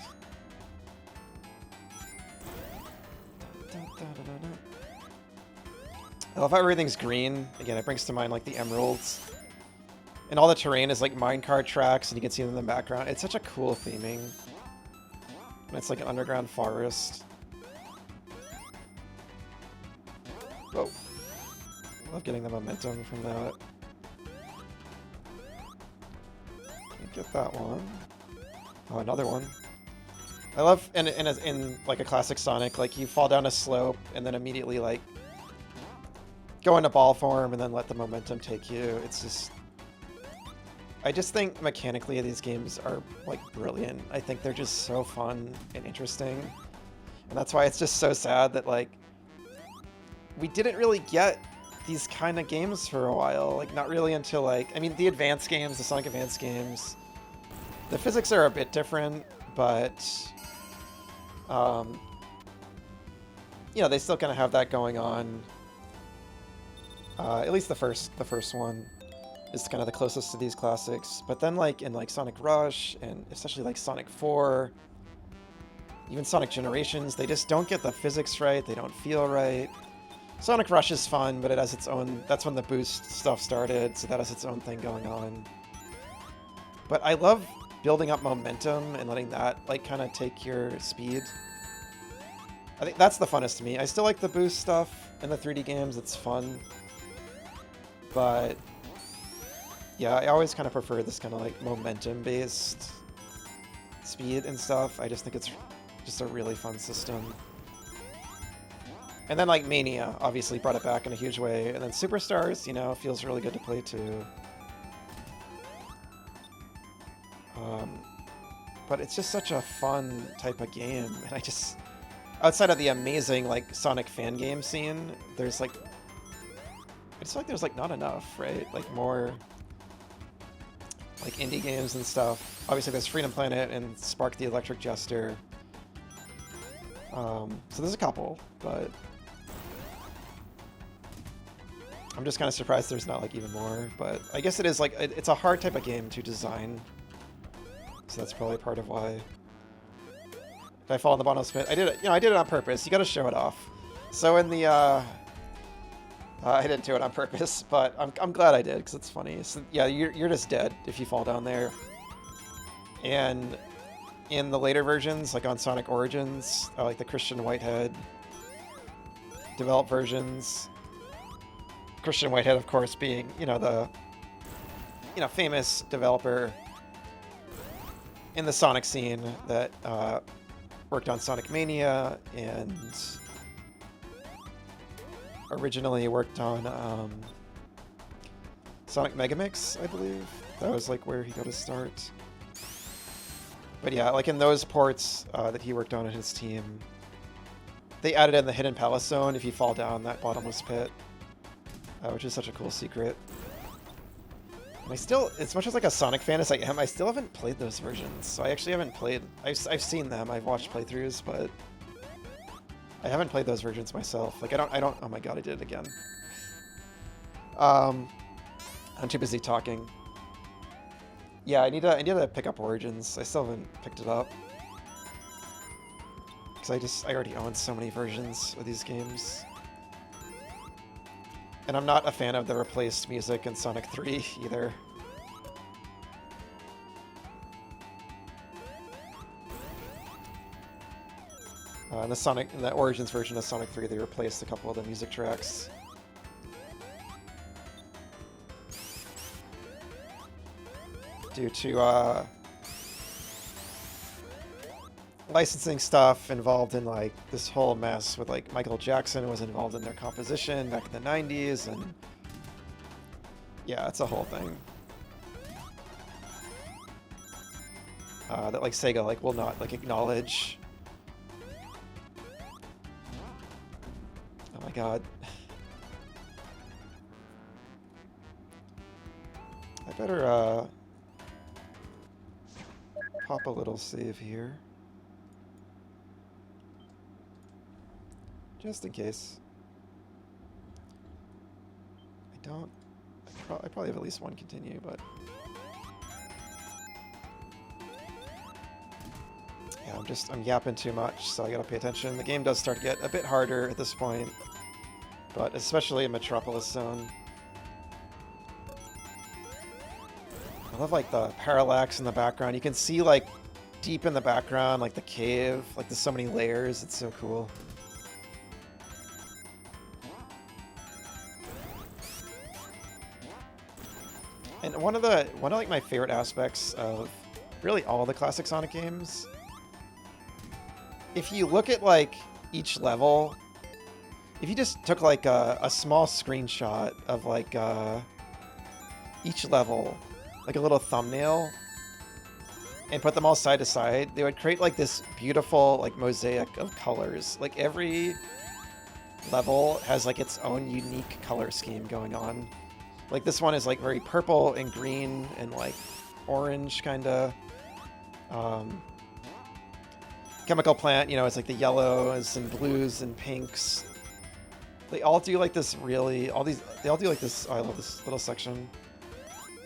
I love how everything's green. Again, it brings to mind like the emeralds. And all the terrain is like minecart tracks, and you can see them in the background. It's such a cool theming. And it's like an underground forest. Whoa. I love getting the momentum from that. Get that one. Oh, another one. I love, in like a classic Sonic, like you fall down a slope and then immediately like go into ball form and then let the momentum take you. It's just... I just think mechanically these games are like brilliant. I think they're just so fun and interesting. And that's why it's just so sad that like we didn't really get these kind of games for a while. Like not really until like, I mean the advanced games, the Sonic Advance games, the physics are a bit different, but you know, they still kind of have that going on. At least the first one is kind of the closest to these classics. But then like in like Sonic Rush and especially like Sonic 4, even Sonic Generations, they just don't get the physics right. They don't feel right. Sonic Rush is fun, but it has its own, that's when the boost stuff started, so that has its own thing going on. But I love building up momentum and letting that like kind of take your speed. I think that's the funnest to me. I still like the boost stuff in the 3D games, it's fun. But yeah, I always kind of prefer this kind of like momentum-based speed and stuff. I just think it's just a really fun system. And then like Mania obviously brought it back in a huge way. And then Superstars, you know, feels really good to play too. But it's just such a fun type of game. And I just, outside of the amazing like Sonic fan game scene, there's like, I just feel like there's like not enough, right? Like more like indie games and stuff. Obviously there's Freedom Planet and Spark the Electric Jester. So there's a couple, but I'm just kind of surprised there's not like even more. But I guess it is like, it's a hard type of game to design. So that's probably part of why. Did I fall in the bottomless pit? I did it, you know, I did it on purpose. You gotta show it off. So in the, I didn't do it on purpose, but I'm glad I did, because it's funny. So yeah, you're just dead if you fall down there. And in the later versions, like on Sonic Origins, like the Christian Whitehead developed versions, Christian Whitehead, of course, being, you know, the, you know, famous developer in the Sonic scene that worked on Sonic Mania and originally worked on Sonic Megamix, I believe. That was like where he got his start. But yeah, like in those ports that he worked on in his team, they added in the Hidden Palace Zone if you fall down that bottomless pit, which is such a cool secret. And I still, as much as like a Sonic fan as I am, I still haven't played those versions. So I actually haven't played, I've seen them, I've watched playthroughs, but I haven't played those versions myself. Like I don't, oh my god, I did it again. Um, I'm too busy talking. Yeah, I need to pick up Origins. I still haven't picked it up. Because I already own so many versions of these games. And I'm not a fan of the replaced music in Sonic 3 either. In the Origins version of Sonic 3, they replaced a couple of the music tracks. Due to licensing stuff involved in like this whole mess with like Michael Jackson was involved in their composition back in the 90s, and yeah, it's a whole thing. That like Sega like will not like acknowledge. Oh my god. I better pop a little save here. Just in case. I probably have at least one continue, but... Yeah, I'm yapping too much, so I gotta pay attention. The game does start to get a bit harder at this point, but especially in Metropolis Zone. I love like the parallax in the background. You can see like deep in the background, like the cave, like there's so many layers. It's so cool. And one of like my favorite aspects of really all the classic Sonic games, if you look at like each level, if you just took like a small screenshot of like each level, like a little thumbnail, and put them all side to side, they would create like this beautiful like mosaic of colors. Like every level has like its own unique color scheme going on. Like this one is like very purple and green and like orange kind of. Chemical Plant, you know, it's like the yellows and blues and pinks. They all do like this really, they all do like this, oh, I love this little section.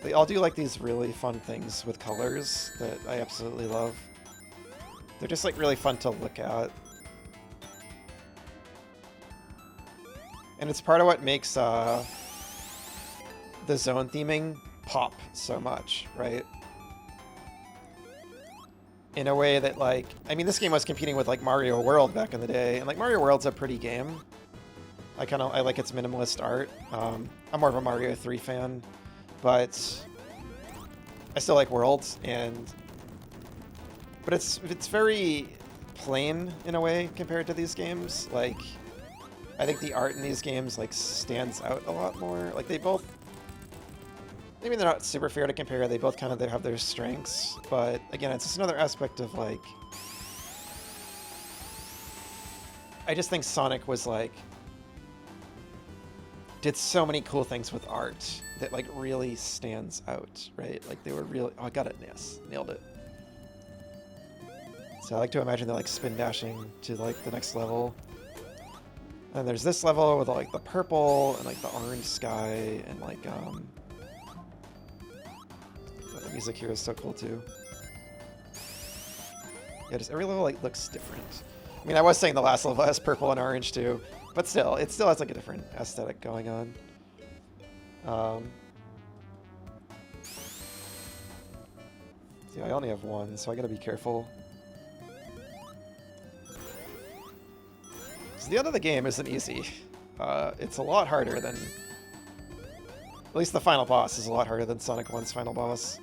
They all do like these really fun things with colors that I absolutely love. They're just like really fun to look at. And it's part of what makes the zone theming pop so much, right? In a way that like, I mean, this game was competing with like Mario World back in the day, and like Mario World's a pretty game. I like its minimalist art. I'm more of a Mario 3 fan, but I still like Worlds, but it's very plain in a way compared to these games. Like, I think the art in these games like stands out a lot more. Like they both, maybe they're not super fair to compare. They both kind of have their strengths, but again, it's just another aspect of like, I just think Sonic was like, did so many cool things with art that like really stands out, right? Like they were really, oh, I got it, yes, nailed it. So I like to imagine they're like spin dashing to like the next level. And there's this level with like the purple and like the orange sky and like the music here is so cool too. Yeah, just every level like looks different. I mean, I was saying the last level has purple and orange too, but still, it still has like a different aesthetic going on. See, I only have one, so I gotta be careful. So the end of the game isn't easy. It's a lot harder than... At least the final boss is a lot harder than Sonic 1's final boss.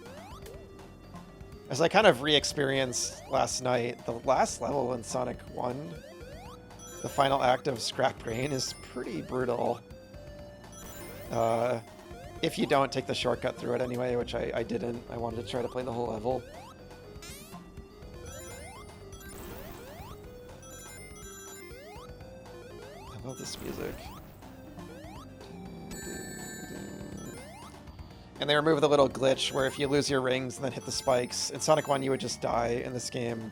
As I kind of re-experienced last night, the last level in Sonic 1, the final act of Scrap Brain, is pretty brutal. If you don't take the shortcut through it anyway, which I didn't. I wanted to try to play the whole level. I love this music. And they removed the little glitch where if you lose your rings and then hit the spikes, in Sonic 1 you would just die. In this game,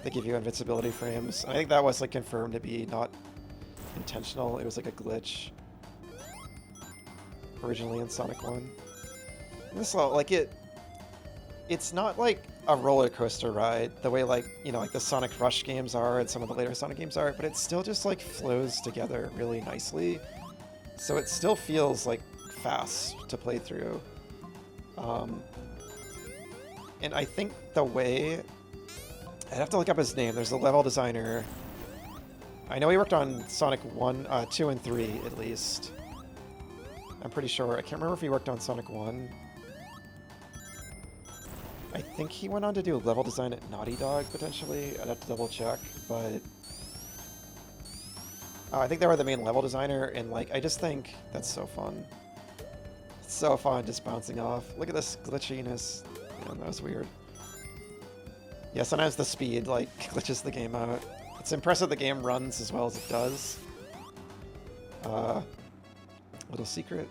they give you invincibility frames. And I think that was like confirmed to be not intentional. It was like a glitch. originally in Sonic 1. And this level, like it's not like a roller coaster ride the way like, you know, like the Sonic Rush games are and some of the later Sonic games are, but it still just like flows together really nicely. So it still feels like fast to play through. And I think the way, I'd have to look up his name. There's a level designer. I know he worked on Sonic 1, 2, and 3 at least. I'm pretty sure. I can't remember if he worked on Sonic 1. I think he went on to do level design at Naughty Dog, potentially. I'd have to double check, but... I think they were the main level designer, and like, I just think that's so fun. It's so fun just bouncing off. Look at this glitchiness. Man, that was weird. Yeah, sometimes the speed, like, glitches the game out. It's impressive the game runs as well as it does. Little secret.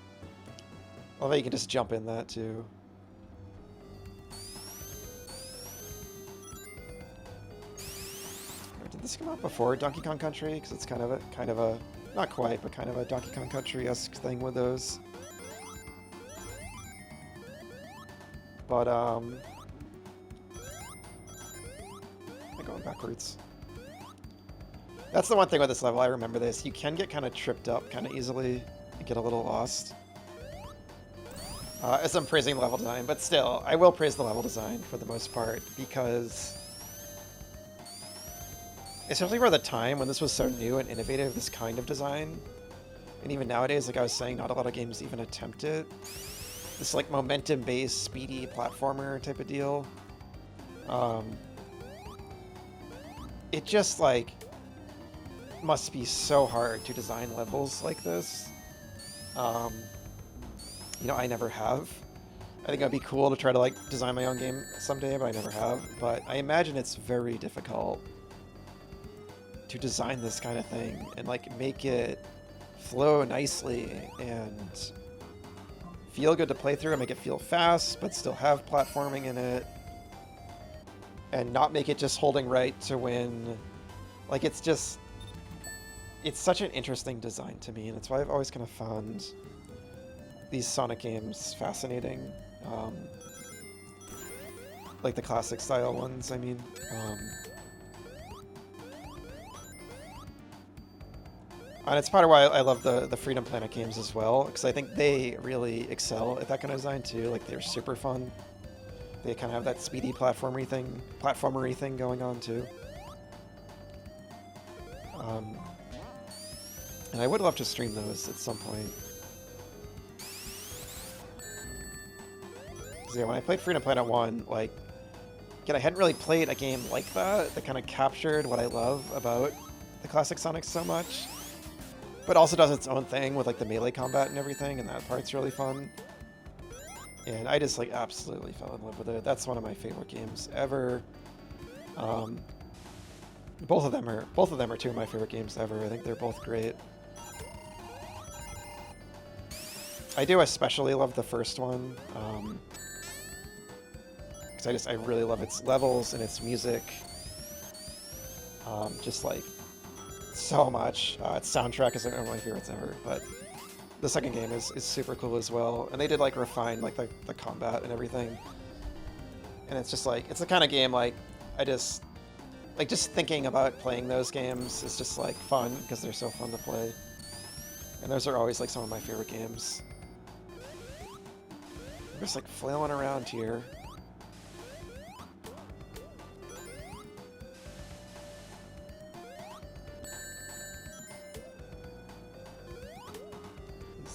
Although you can just jump in that, too. Did this come out before Donkey Kong Country? Because it's kind of a, not quite, but kind of a Donkey Kong Country-esque thing with those. But, I'm going backwards. That's the one thing with this level, I remember this. You can get kind of tripped up kind of easily and get a little lost. As I'm praising level design, but still, I will praise the level design for the most part, because... especially for the time when this was so new and innovative, this kind of design. And even nowadays, like I was saying, not a lot of games even attempt it. This like momentum-based, speedy platformer type of deal. It just like must be so hard to design levels like this. You know, I never have. I think it'd be cool to try to like design my own game someday, but I never have. But I imagine it's very difficult to design this kind of thing and like make it flow nicely and feel good to play through and make it feel fast but still have platforming in it and not make it just holding right to win. Like it's such an interesting design to me, and that's why I've always kind of found these Sonic games fascinating. Like the classic style ones, I mean. And it's part of why I love the Freedom Planet games as well, because I think they really excel at that kind of design too. Like they're super fun. They kind of have that speedy platformery thing going on too. And I would love to stream those at some point. Because yeah, when I played Freedom Planet 1, like, again, I hadn't really played a game like that kind of captured what I love about the classic Sonic so much. But also does its own thing with like the melee combat and everything, and that part's really fun. And I just like absolutely fell in love with it. That's one of my favorite games ever. Both of them are two of my favorite games ever. I think they're both great. I do especially love the first one, because I really love its levels and its music. Just like so much. Its soundtrack is one of my favorites ever, but the second game is super cool as well. And they did like refine like the combat and everything. And it's just like, it's the kind of game like just thinking about playing those games is just like fun because they're so fun to play. And those are always like some of my favorite games. I'm just like flailing around here.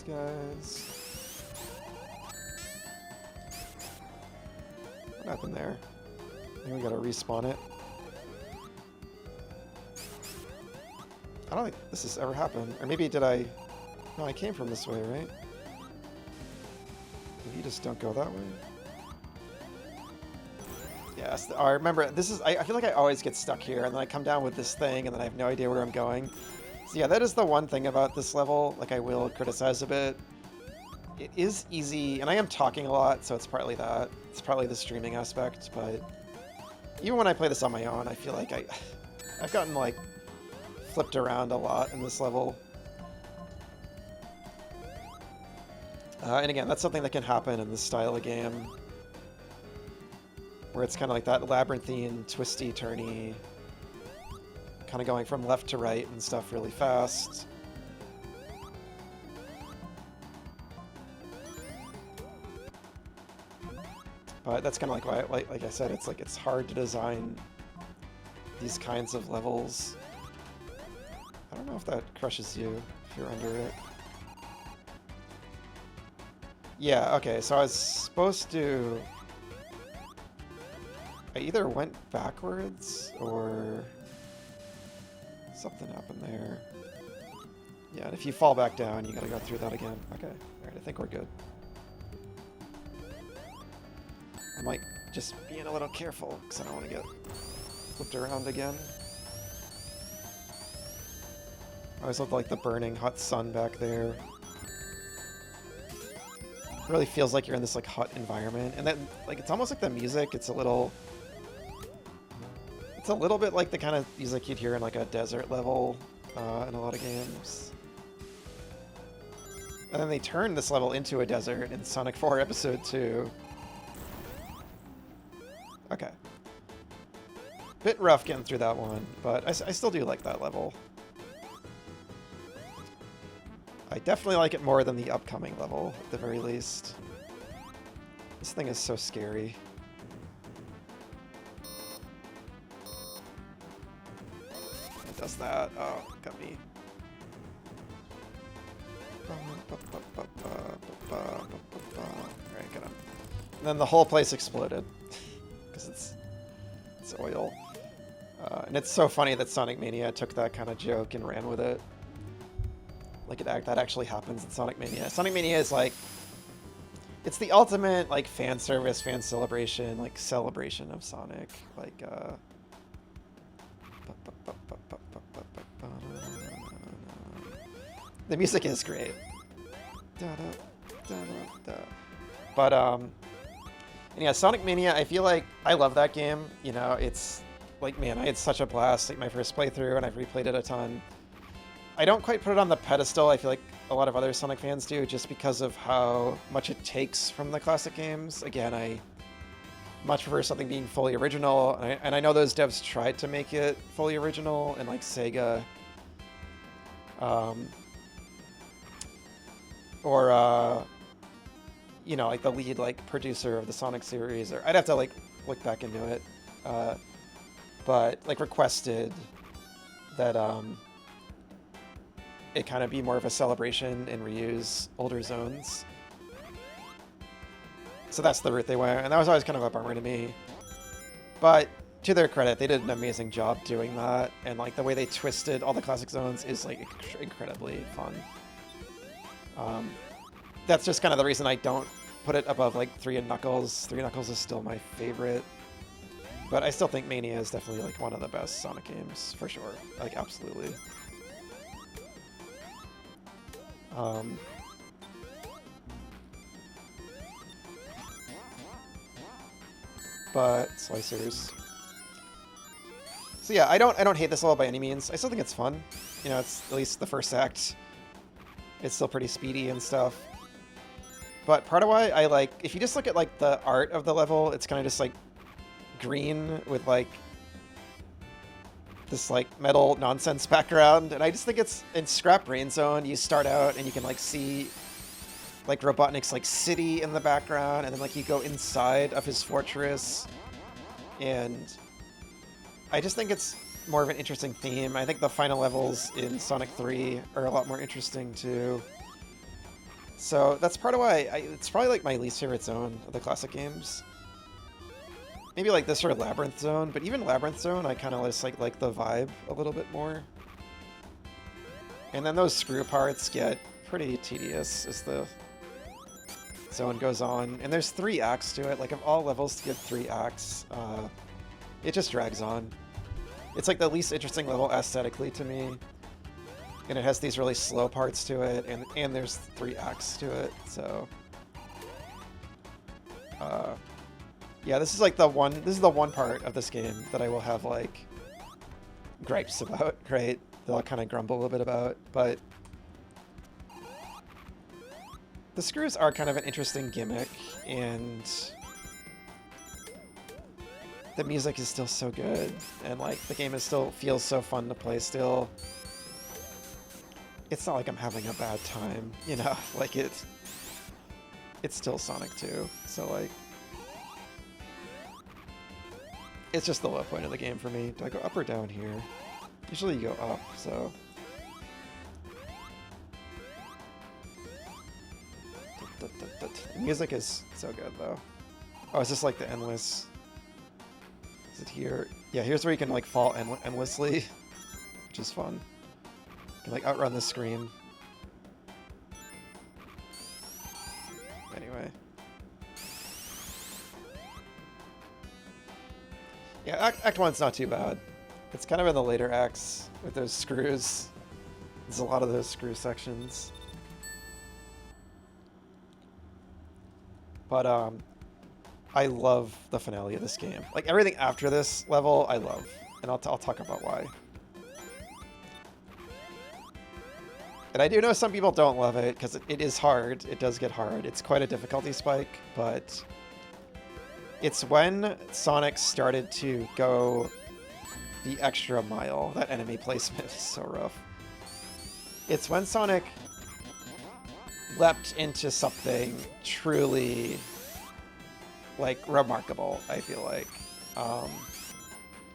Guys, what happened there? I think we gotta respawn it. I don't think this has ever happened. Or maybe did I... No, I came from this way, right? Maybe you just don't go that way? Yes, I remember, this is... I feel like I always get stuck here, and then I come down with this thing, and then I have no idea where I'm going. So yeah, that is the one thing about this level, like I will criticize a bit. It is easy, and I am talking a lot, so it's partly that. It's probably the streaming aspect, but even when I play this on my own, I feel like I've gotten like flipped around a lot in this level. And again, that's something that can happen in this style of game, where it's kind of like that labyrinthine, twisty, turny, kind of going from left to right and stuff really fast. But that's kind of like why, like I said, it's like it's hard to design these kinds of levels. I don't know if that crushes you if you're under it. Yeah, okay, so I was supposed to... I either went backwards or something happened there. Yeah, and if you fall back down, you gotta go through that again. Okay, alright, I think we're good. I might just being a little careful because I don't want to get flipped around again. I always love like the burning hot sun back there. It really feels like you're in this like hot environment, and then like it's almost like the music. It's a little bit like the kind of music you'd hear in like a desert level in a lot of games. And then they turned this level into a desert in Sonic 4 Episode 2. Okay. Bit rough getting through that one, but I still do like that level. I definitely like it more than the upcoming level, at the very least. This thing is so scary. It does that. Oh, got me. Alright, get him. And then the whole place exploded. Because it's oil. And it's so funny that Sonic Mania took that kind of joke and ran with it. Like that actually happens in Sonic Mania. Sonic Mania is like, it's the ultimate like fan service, fan celebration, like celebration of Sonic. Like the music is great. But and yeah, Sonic Mania, I feel like I love that game. You know, it's like, man, I had such a blast like my first playthrough, and I've replayed it a ton. I don't quite put it on the pedestal, I feel like a lot of other Sonic fans do, just because of how much it takes from the classic games. Again, I much prefer something being fully original, and I know those devs tried to make it fully original, and like Sega, or you know, like the lead like producer of the Sonic series, or I'd have to like look back into it, but like requested that it kind of be more of a celebration and reuse older zones. So that's the route they went, and that was always kind of a bummer to me. But to their credit, they did an amazing job doing that, and like the way they twisted all the classic zones is like incredibly fun. That's just kind of the reason I don't put it above like 3 and Knuckles. 3 Knuckles is still my favorite, but I still think Mania is definitely like one of the best Sonic games for sure. Like absolutely. But slicers. So yeah, I don't hate this level by any means. I still think it's fun. You know, it's at least the first act. It's still pretty speedy and stuff. But part of why I like, if you just look at like the art of the level, it's kind of just like green with like this like metal nonsense background, and I just think it's in Scrap Brain Zone. You start out and you can like see like Robotnik's like city in the background, and then like you go inside of his fortress, and I just think it's more of an interesting theme. I think the final levels in Sonic 3 are a lot more interesting too. So that's part of why it's probably like my least favorite zone of the classic games. Maybe like this or Labyrinth Zone, but even Labyrinth Zone, I kind of just like the vibe a little bit more. And then those screw parts get pretty tedious as the zone goes on. And there's 3 acts to it. Like of all levels to get 3 acts, it just drags on. It's like the least interesting level aesthetically to me. And it has these really slow parts to it, and there's 3 acts to it, so yeah, this is like the one part of this game that I will have like gripes about, right? That I'll kind of grumble a bit about, but The screws are kind of an interesting gimmick, and the music is still so good, and like the game still feels so fun to play still. It's not like I'm having a bad time, you know, like it's still Sonic 2, so like it's just the low point of the game for me. Do I go up or down here? Usually you go up, so the music is so good though. Oh, is this like the endless? Is it here? Yeah, here's where you can like fall endlessly, which is fun. You can like outrun the screen. Anyway. Yeah, Act 1's not too bad. It's kind of in the later acts with those screws. There's a lot of those screw sections. But I love the finale of this game. Like everything after this level, I love, and I'll talk about why. And I do know some people don't love it because it is hard. It does get hard. It's quite a difficulty spike, but it's when Sonic started to go the extra mile. That enemy placement is so rough. It's when Sonic leapt into something truly, like, remarkable, I feel like.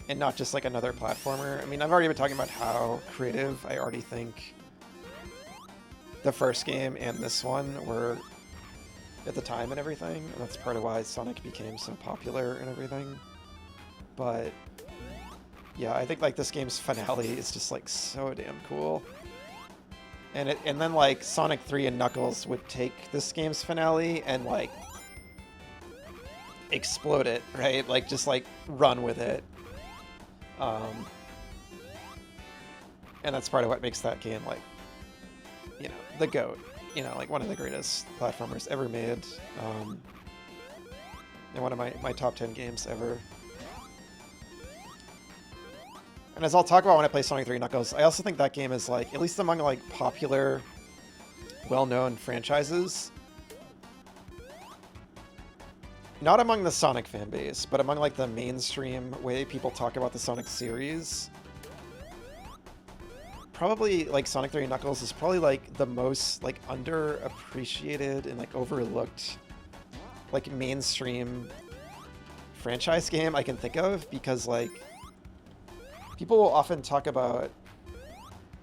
And not just, like, another platformer. I mean, I've already been talking about how creative I already think the first game and this one were at the time and everything. And that's part of why Sonic became so popular and everything. But yeah, I think, like, this game's finale is just, like, so damn cool. And then like Sonic 3 and Knuckles would take this game's finale and like explode it, right? Like just like run with it. And that's part of what makes that game like, you know, the GOAT. You know, like one of the greatest platformers ever made. And one of my top 10 games ever. And as I'll talk about when I play Sonic 3 Knuckles, I also think that game is like, at least among like popular, well-known franchises, not among the Sonic fan base, but among like the mainstream way people talk about the Sonic series, probably like Sonic 3 Knuckles is probably like the most like underappreciated and like overlooked like mainstream franchise game I can think of, because like people will often talk about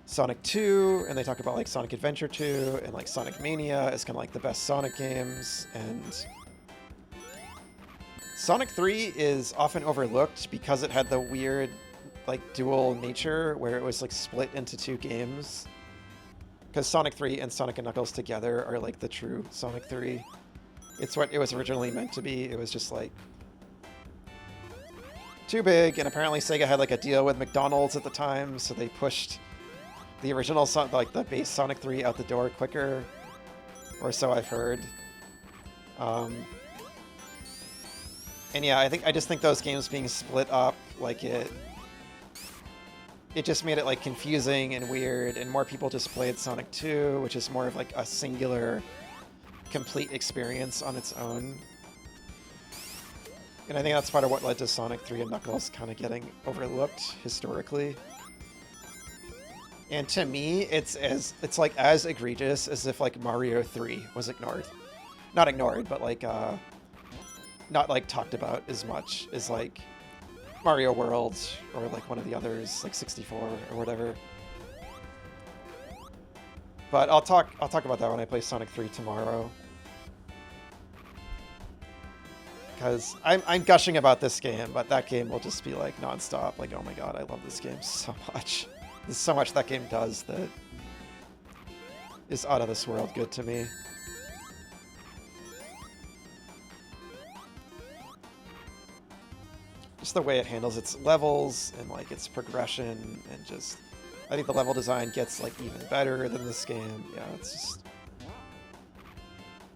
Sonic 2, and they talk about like Sonic Adventure 2 and like Sonic Mania as kind of like the best Sonic games, and Sonic 3 is often overlooked because it had the weird like dual nature where it was like split into two games, because Sonic 3 and Sonic and Knuckles together are like the true Sonic 3. It's what it was originally meant to be. It was just like too big, and apparently Sega had like a deal with McDonald's at the time, so they pushed the original like the base Sonic 3 out the door quicker, or so I've heard. And yeah, I just think those games being split up, like it just made it like confusing and weird, and more people just played Sonic 2, which is more of like a singular, complete experience on its own. And I think that's part of what led to Sonic 3 and Knuckles kind of getting overlooked historically. And to me, it's like as egregious as if like Mario 3 was ignored. Not ignored, but like not like talked about as much as like Mario World or like one of the others, like 64 or whatever. But I'll talk about that when I play Sonic 3 tomorrow. Because I'm gushing about this game, but that game will just be like nonstop. Like, oh my god, I love this game so much. There's so much that game does that is out of this world good to me. Just the way it handles its levels and like its progression, and just I think the level design gets like even better than this game. Yeah,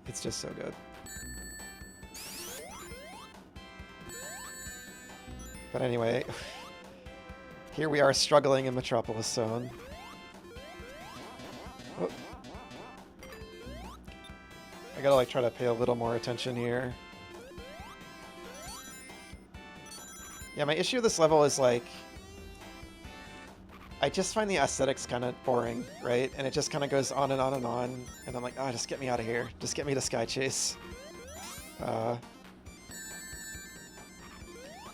it's just so good. But anyway, here we are struggling in Metropolis Zone. Oh. I gotta like try to pay a little more attention here. Yeah, my issue with this level is like, I just find the aesthetics kind of boring, right? And it just kind of goes on and on and on. And I'm like, oh, just get me out of here. Just get me to Sky Chase.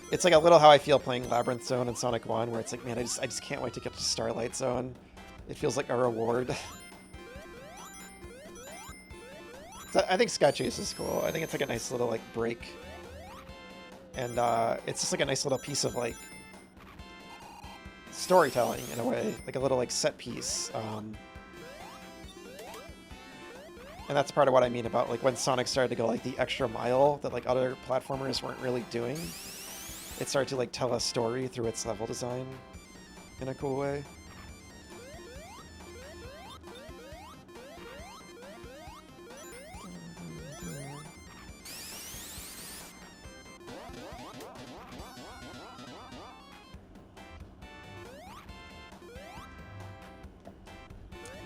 It's like a little how I feel playing Labyrinth Zone and Sonic 1, where it's like, man, I just can't wait to get to Starlight Zone. It feels like a reward. So I think Sky Chase is cool. I think it's like a nice little like break. And it's just like a nice little piece of like storytelling in a way, like a little like set piece. And that's part of what I mean about like when Sonic started to go like the extra mile that like other platformers weren't really doing. It started to like tell a story through its level design in a cool way.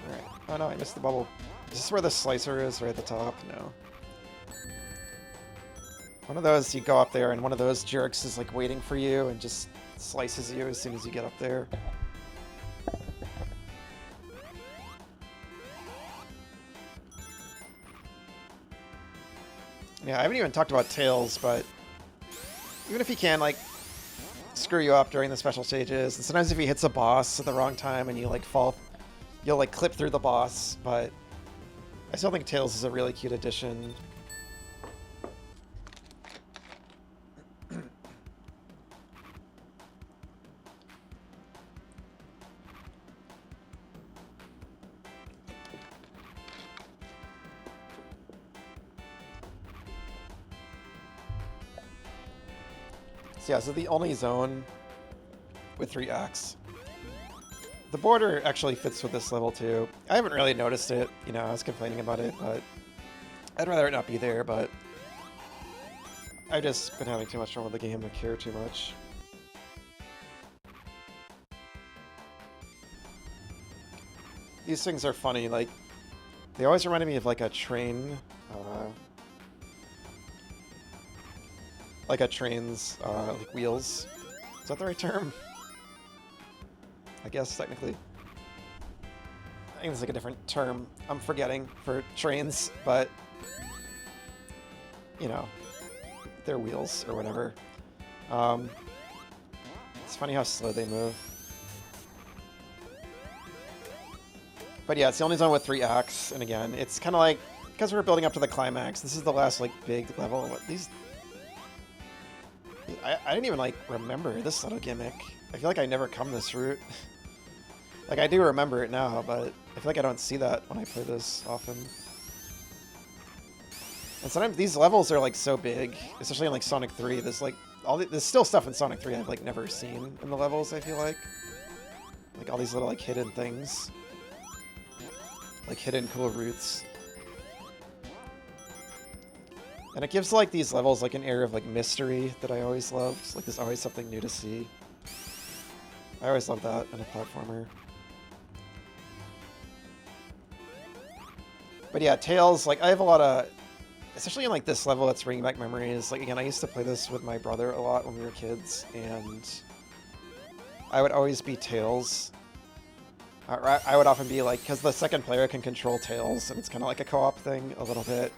Alright. Oh no, I missed the bubble. Is this where the slicer is, right at the top? No. One of those, you go up there, and one of those jerks is like waiting for you and just slices you as soon as you get up there. Yeah, I haven't even talked about Tails, but even if he can, like, screw you up during the special stages, and sometimes if he hits a boss at the wrong time and you, like, fall, you'll, like, clip through the boss, but I still think Tails is a really cute addition. So yeah, so the only zone with 3 acts. The border actually fits with this level too. I haven't really noticed it, you know, I was complaining about it, but I'd rather it not be there, but I've just been having too much fun with the game to care too much. These things are funny, like, they always reminded me of like a train, like a train's like wheels. Is that the right term? I guess technically. I think it's like a different term I'm forgetting for trains, but you know, they're wheels or whatever. It's funny how slow they move. But yeah, it's the only zone with 3 acts, and again, it's kind of like, because we're building up to the climax, this is the last like big level. What these? I didn't even like remember this little gimmick. I feel like I never come this route. Like I do remember it now, but I feel like I don't see that when I play this often. And sometimes these levels are like so big, especially in like Sonic 3. There's like there's still stuff in Sonic 3 I've like never seen in the levels. I feel like all these little like hidden things, like hidden cool routes. And it gives like these levels like an air of like mystery that I always loved. Like there's always something new to see. I always love that in a platformer. But yeah, Tails, like I have a lot of, especially in like this level that's bringing back memories. Like again, I used to play this with my brother a lot when we were kids, and I would always be Tails. I would often be like, because the second player can control Tails, and it's kind of like a co-op thing a little bit.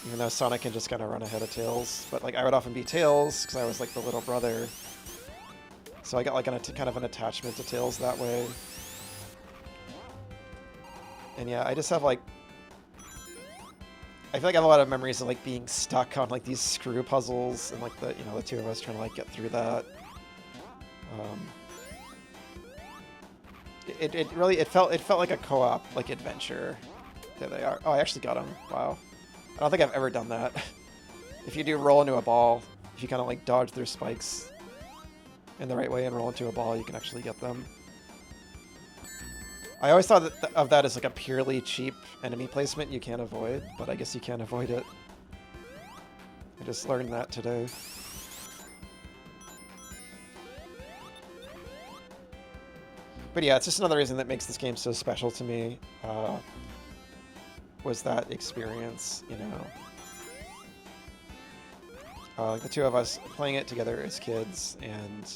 Even though Sonic can just kind of run ahead of Tails. But like I would often be Tails, because I was like the little brother. So I got like kind of an attachment to Tails that way. And yeah, I just have like, I feel like I have a lot of memories of like being stuck on like these screw puzzles and like the, you know, the two of us trying to like get through that. It really felt like a co-op like adventure. There they are. Oh, I actually got them. Wow. I don't think I've ever done that. If you do roll into a ball, if you kind of like dodge their spikes in the right way and roll into a ball, you can actually get them. I always thought of that as like a purely cheap enemy placement you can't avoid, but I guess you can't avoid it. I just learned that today. But yeah, it's just another reason that makes this game so special to me. was that experience, you know. Like the two of us playing it together as kids, and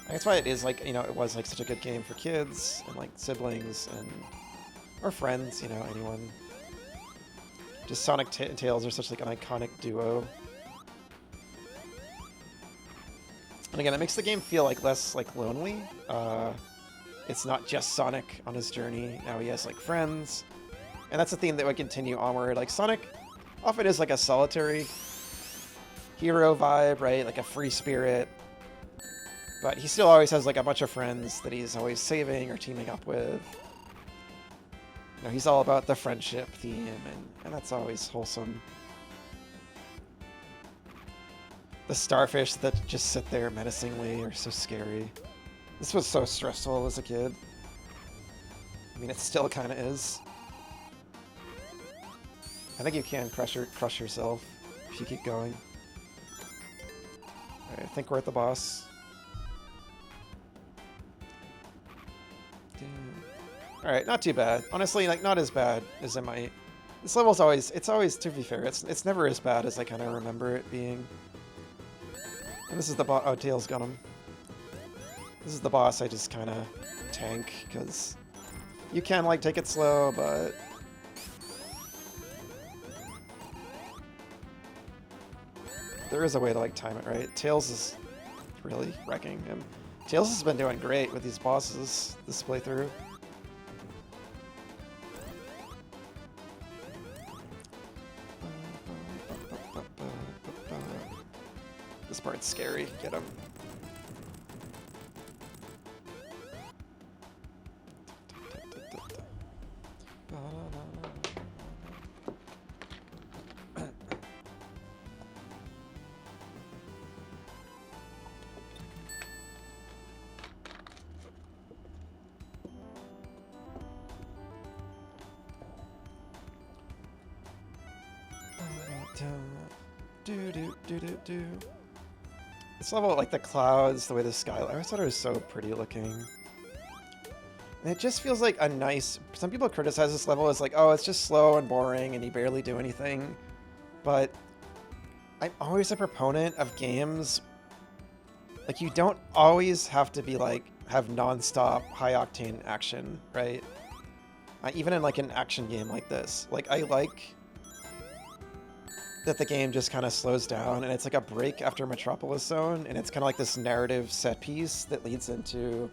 that's why it is like, you know, it was like such a good game for kids and like siblings and or friends, you know, anyone. Just Sonic and Tails are such like an iconic duo. And again, it makes the game feel like less like lonely. It's not just Sonic on his journey. Now he has like friends. And that's a theme that would continue onward. Like Sonic often is like a solitary hero vibe, right? Like a free spirit. But he still always has like a bunch of friends that he's always saving or teaming up with. You know, he's all about the friendship theme, and that's always wholesome. The starfish that just sit there menacingly are so scary. This was so stressful as a kid. I mean, it still kind of is. I think you can crush yourself if you keep going. Alright, I think we're at the boss. Alright, not too bad. Honestly, like, not as bad as I might. This level's always, to be fair, it's never as bad as I kind of remember it being. And this is the boss. Oh, Tails got him. This is the boss I just kind of tank, because you can, like, take it slow, but... there is a way to, like, time it right. Tails is really wrecking him. Tails has been doing great with these bosses this playthrough. This part's scary. Get him. This level, like the clouds, the way the sky, I always thought it was so pretty looking. And it just feels like a nice, some people criticize this level as like, oh, it's just slow and boring and you barely do anything. But I'm always a proponent of games, like you don't always have to be like, have non-stop high octane action, right? Even in like an action game like this, like I like that the game just kind of slows down and it's like a break after Metropolis Zone, and it's kind of like this narrative set piece that leads into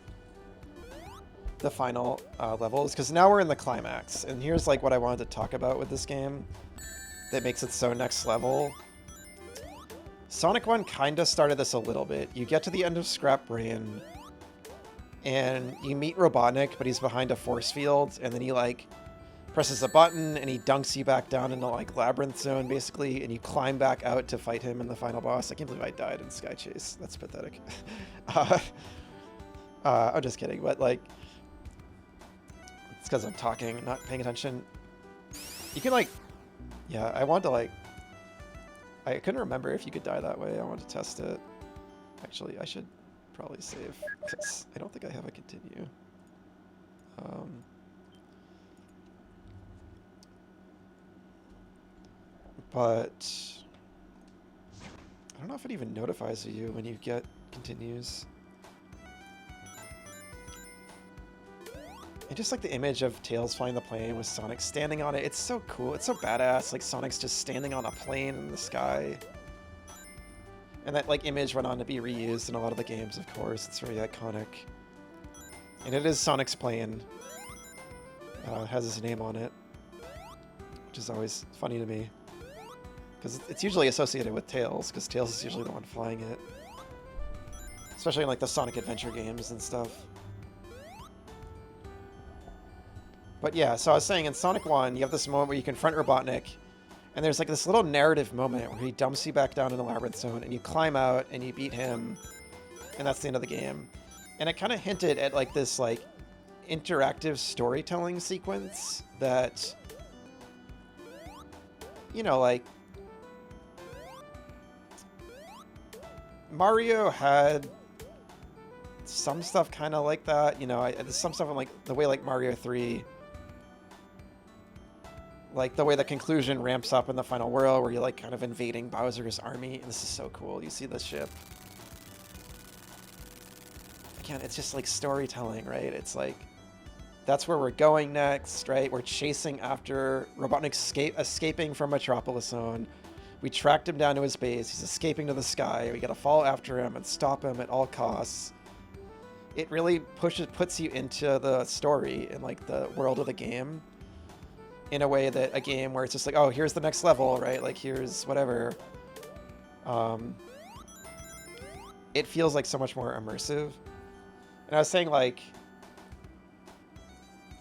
the final levels, because now we're in the climax, and here's like what I wanted to talk about with this game that makes it so next level. Sonic 1 kind of started this a little bit. You get to the end of Scrap Brain and you meet Robotnik, but he's behind a force field, and then he like presses a button and he dunks you back down into like Labyrinth Zone basically, and you climb back out to fight him in the final boss. I can't believe I died in Sky Chase. That's pathetic. I'm just kidding, but like it's because I'm talking, not paying attention. You can like, yeah, I want to like, I couldn't remember if you could die that way. I want to test it. Actually, I should probably save, because I don't think I have a continue. But I don't know if it even notifies you when you get continues. I just like the image of Tails flying the plane with Sonic standing on it. It's so cool. It's so badass. Like Sonic's just standing on a plane in the sky. And that like image went on to be reused in a lot of the games, of course. It's very iconic. And it is Sonic's plane. It has his name on it, which is always funny to me, because it's usually associated with Tails, because Tails is usually the one flying it. Especially in like the Sonic Adventure games and stuff. But yeah, so I was saying in Sonic 1, you have this moment where you confront Robotnik, and there's like this little narrative moment where he dumps you back down in the Labyrinth Zone, and you climb out and you beat him, and that's the end of the game. And it kind of hinted at like this like interactive storytelling sequence that, you know, like Mario had some stuff kind of like that, you know. Some stuff in like the way like Mario 3 Like the way the conclusion ramps up in the final world where you're like kind of invading Bowser's army. And this is so cool. You see this ship. Again, it's just like storytelling, right? It's like, that's where we're going next, right? We're chasing after Robotnik escaping from Metropolis Zone. We tracked him down to his base. He's escaping to the sky. We gotta follow after him and stop him at all costs. It really puts you into the story and like the world of the game in a way that a game where it's just like, oh, here's the next level, right? Like here's whatever. It feels like so much more immersive. And I was saying like,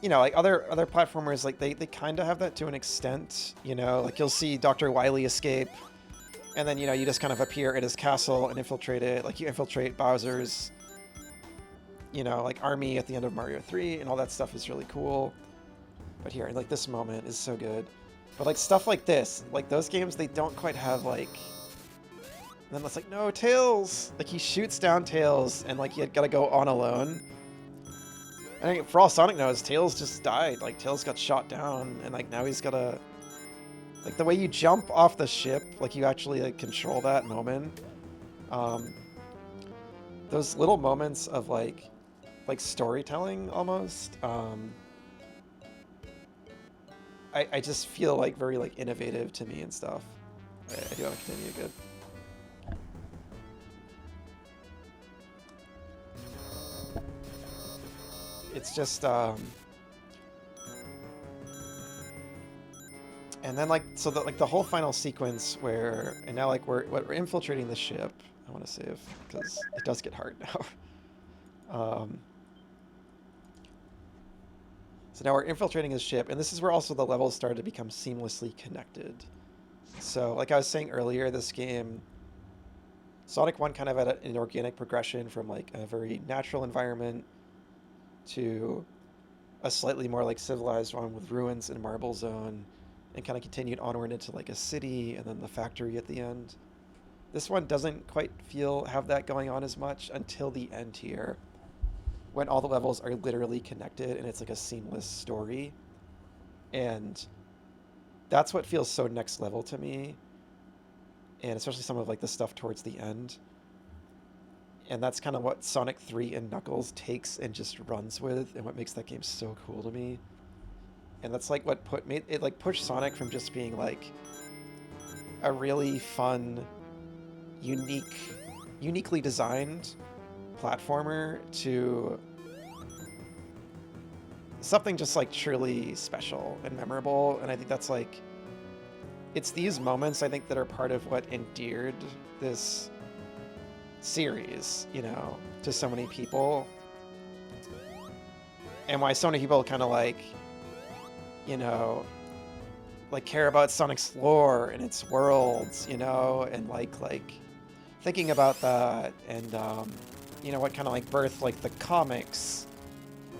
you know, like other platformers, like they kind of have that to an extent, you know, like you'll see Dr. Wily escape and then, you know, you just kind of appear at his castle and infiltrate it. Like you infiltrate Bowser's, you know, like army at the end of Mario 3 and all that stuff is really cool. But here, like this moment is so good. But like stuff like this, like those games, they don't quite have like, and then it's like, no, Tails! Like he shoots down Tails and like you gotta go on alone. I think for all Sonic knows, Tails just died. Like Tails got shot down and like now he's gotta, like the way you jump off the ship, like you actually like control that moment. Those little moments of like storytelling almost. I just feel like very like innovative to me and stuff. I do want to continue. Good. It's just and then like so the like the whole final sequence where and now like we're infiltrating the ship. I want to save because it does get hard now. So now we're infiltrating his ship, and this is where also the levels started to become seamlessly connected. So like I was saying earlier, this game, Sonic 1 kind of had an organic progression from like a very natural environment to a slightly more like civilized one with ruins and Marble Zone, and kind of continued onward into like a city and then the factory at the end. This one doesn't quite have that going on as much until the end here, when all the levels are literally connected and it's like a seamless story. And that's what feels so next level to me. And especially some of like the stuff towards the end. And that's kind of what Sonic 3 and Knuckles takes and just runs with, and what makes that game so cool to me. And that's like what made it like push Sonic from just being like a really fun, uniquely designed platformer to something just like truly special and memorable. And I think that's like, it's these moments I think that are part of what endeared this series, you know, to so many people, and why so many people kind of like, you know, like care about Sonic's lore and its worlds, you know, and like thinking about that, and you know, what kind of like birthed like the comics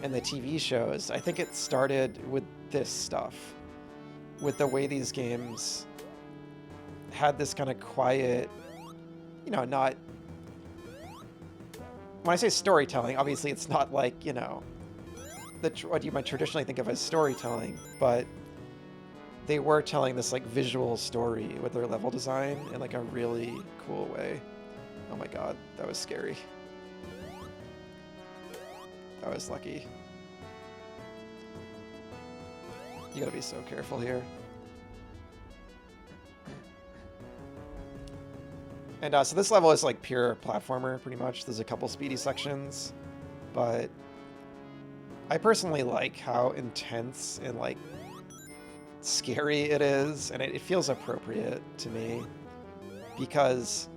and the TV shows. I think it started with this stuff, with the way these games had this kind of quiet, you know, not, when I say storytelling, obviously it's not like, you know, what you might traditionally think of as storytelling, but they were telling this like visual story with their level design in like a really cool way. Oh my god, that was scary. I was lucky. You gotta be so careful here. And so this level is like pure platformer, pretty much. There's a couple speedy sections, but I personally like how intense and like scary it is, and it feels appropriate to me, because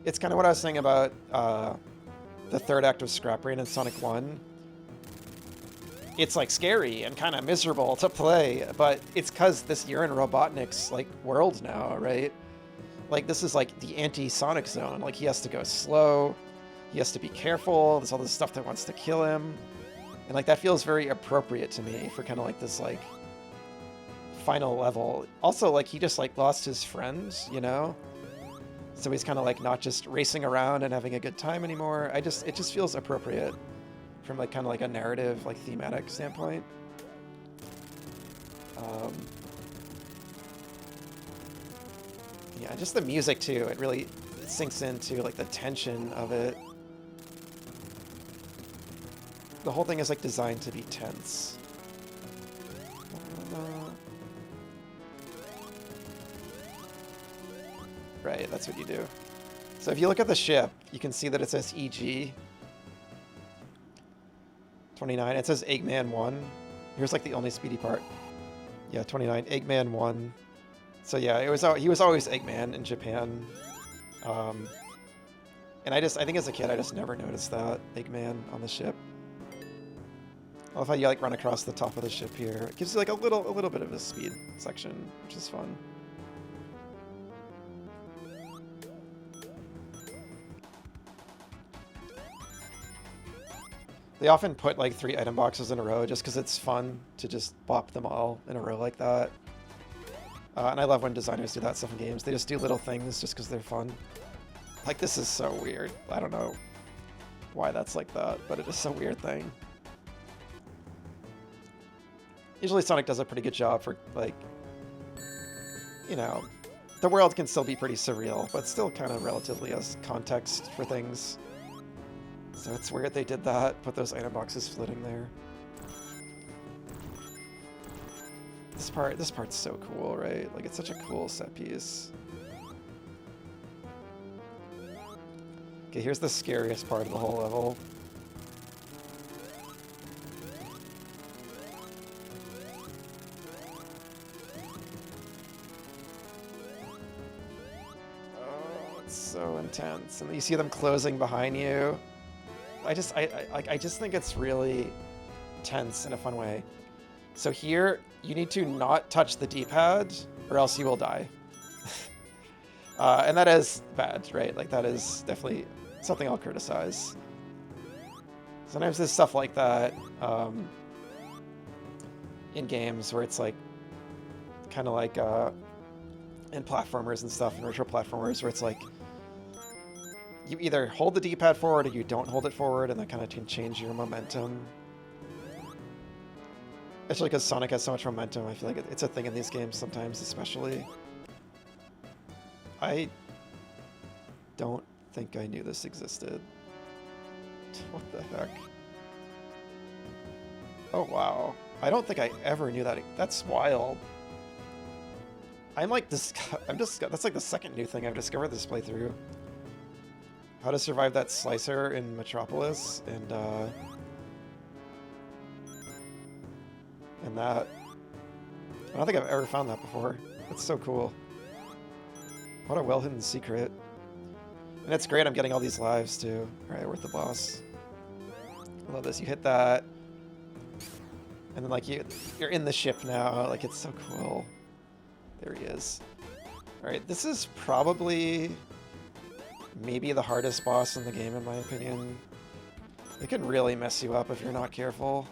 it's kind of what I was saying about the third act of Scrap Rain in Sonic 1. It's like scary and kind of miserable to play, but it's because you're in Robotnik's like world now, right? Like this is like the anti-Sonic zone. Like he has to go slow, he has to be careful, there's all this stuff that wants to kill him. And like that feels very appropriate to me for kind of like this like final level. Also, like he just like lost his friends, you know? So he's kind of like not just racing around and having a good time anymore. It just feels appropriate from like kind of like a narrative, like thematic standpoint. Yeah, just the music too. It really sinks into like the tension of it. The whole thing is like designed to be tense. Right, that's what you do. So if you look at the ship, you can see that it says EG 29. It says Eggman 1. Here's like the only speedy part. Yeah, 29. Eggman 1. So yeah, he was always Eggman in Japan. And I think as a kid I just never noticed that Eggman on the ship. I love how you like run across the top of the ship here. It gives you like a little bit of a speed section, which is fun. They often put like 3 item boxes in a row just because it's fun to just bop them all in a row like that. And I love when designers do that stuff in games. They just do little things just because they're fun. Like, this is so weird. I don't know why that's like that, but it is a weird thing. Usually Sonic does a pretty good job for, like, you know, the world can still be pretty surreal, but still kind of relatively has context for things. So it's weird they did that, put those item boxes floating there. This part's so cool, right? Like, it's such a cool set piece. Okay, here's the scariest part of the whole level. Oh, it's so intense. And you see them closing behind you. I just think it's really tense in a fun way. So here, you need to not touch the D-pad, or else you will die. And that is bad, right? Like, that is definitely something I'll criticize. Sometimes there's stuff like that in games where it's like, kind of like in platformers and stuff, in retro platformers, where it's like, you either hold the D-pad forward or you don't hold it forward, and that kind of can change your momentum. Especially because Sonic has so much momentum, I feel like it's a thing in these games sometimes, especially. I don't think I knew this existed. What the heck? Oh, wow. I don't think I ever knew that. That's wild. That's like the second new thing I've discovered this playthrough. How to survive that slicer in Metropolis, and that. I don't think I've ever found that before. That's so cool. What a well-hidden secret. And it's great I'm getting all these lives, too. Alright, we're at the boss. I love this. You hit that. And then, like, you're in the ship now. Like, it's so cool. There he is. Alright, this is probably maybe the hardest boss in the game, in my opinion. It can really mess you up if you're not careful.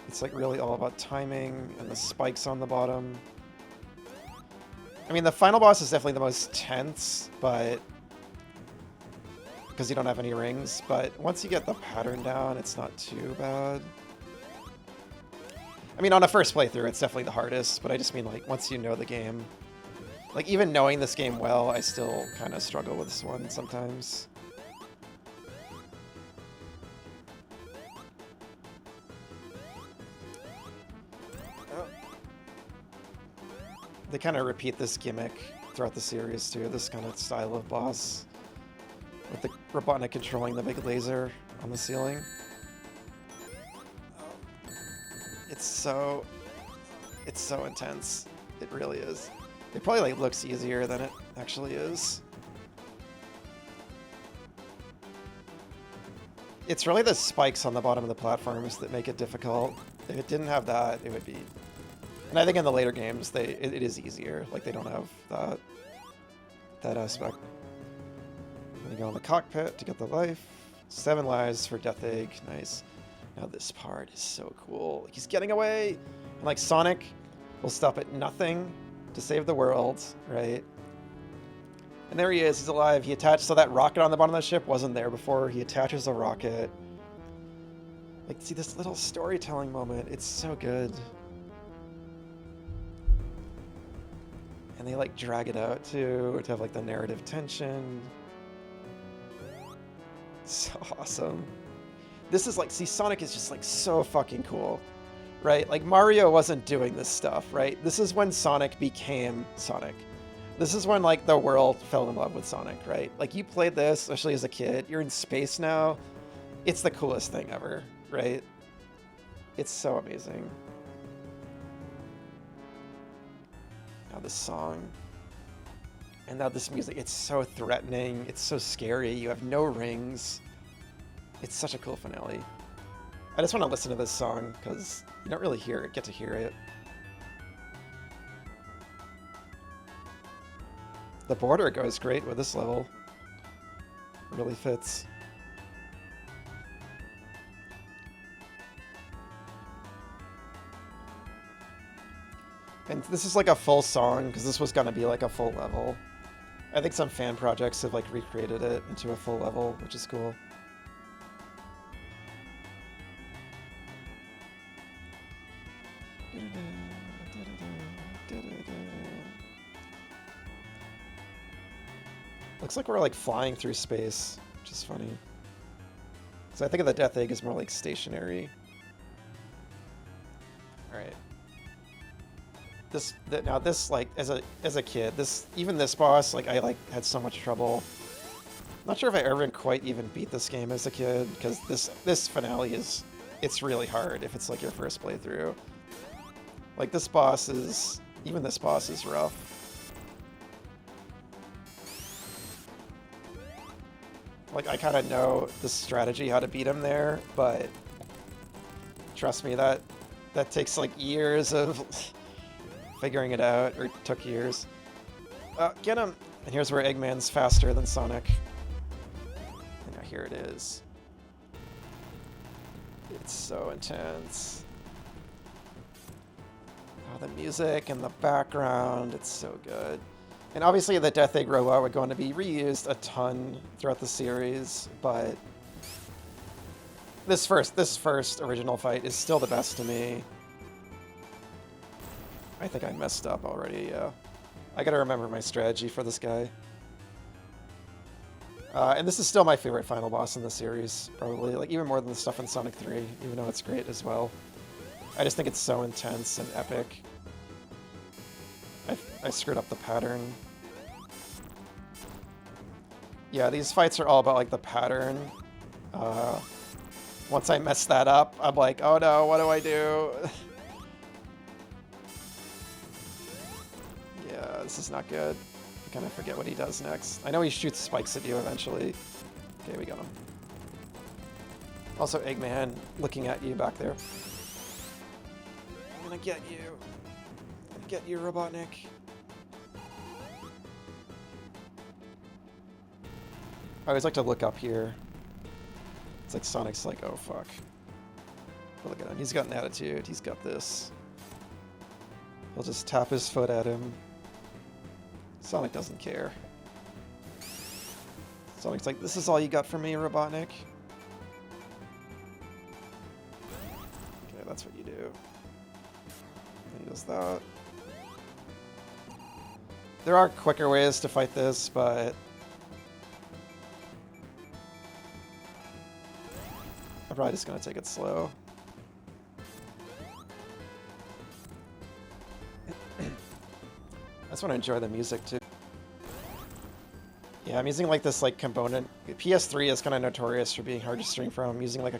It's like really all about timing and the spikes on the bottom. I mean, the final boss is definitely the most tense, but because you don't have any rings, but once you get the pattern down, it's not too bad. I mean, on a first playthrough, it's definitely the hardest, but I just mean, like, once you know the game. Like, even knowing this game well, I still kind of struggle with this one sometimes. They kind of repeat this gimmick throughout the series, too, this kind of style of boss. With the Robotnik controlling the big laser on the ceiling. It's so intense. It really is. It probably like looks easier than it actually is. It's really the spikes on the bottom of the platforms that make it difficult. If it didn't have that, it would be... And I think in the later games, it is easier. Like, they don't have that aspect. I'm gonna go in the cockpit to get the life. 7 lives for Death Egg. Nice. Now this part is so cool. He's getting away! And like Sonic will stop at nothing to save the world, right? And there he is, he's alive. He attached, so that rocket on the bottom of the ship wasn't there before. He attaches a rocket. Like, see this little storytelling moment. It's so good. And they like drag it out too to have like the narrative tension. So awesome. This is like, see, Sonic is just like so fucking cool, right? Like Mario wasn't doing this stuff, right? This is when Sonic became Sonic. This is when like the world fell in love with Sonic, right? Like you played this, especially as a kid, you're in space now. It's the coolest thing ever, right? It's so amazing. Now this song. And now this music, it's so threatening. It's so scary. You have no rings. It's such a cool finale. I just want to listen to this song because you don't really get to hear it. The border goes great with this level. It really fits. And this is like a full song because this was going to be like a full level. I think some fan projects have like recreated it into a full level, which is cool. Looks like we're like flying through space, which is funny. Because I think of the Death Egg as more like stationary. All right. Now this like as a kid, even this boss, like I like had so much trouble. Not sure if I ever quite even beat this game as a kid because this finale it's really hard if it's like your first playthrough. Like this boss is rough. Like, I kind of know the strategy, how to beat him there, but trust me, that takes, like, years of figuring it out, or took years. Get him! And here's where Eggman's faster than Sonic. And now here it is. It's so intense. Oh, the music and the background, it's so good. And obviously the Death Egg robot would go on to be reused a ton throughout the series, but this first original fight is still the best to me. I think I messed up already, yeah. I gotta remember my strategy for this guy. And this is still my favorite final boss in the series, probably. Like, even more than the stuff in Sonic 3, even though it's great as well. I just think it's so intense and epic. I screwed up the pattern. Yeah, these fights are all about, like, the pattern. Once I mess that up, I'm like, oh no, what do I do? Yeah, this is not good. I kind of forget what he does next. I know he shoots spikes at you eventually. Okay, we got him. Also, Eggman looking at you back there. I'm gonna get you. I'm gonna get you, Robotnik. I always like to look up here. It's like Sonic's like, oh fuck. But look at him, he's got an attitude, he's got this. He'll just tap his foot at him. Sonic doesn't care. Sonic's like, this is all you got for me, Robotnik? Okay, that's what you do. And he does that. There are quicker ways to fight this, but I'm probably just gonna take it slow. I just want to enjoy the music too. Yeah, I'm using like this like component. PS3 is kind of notorious for being hard to stream from. I'm using like a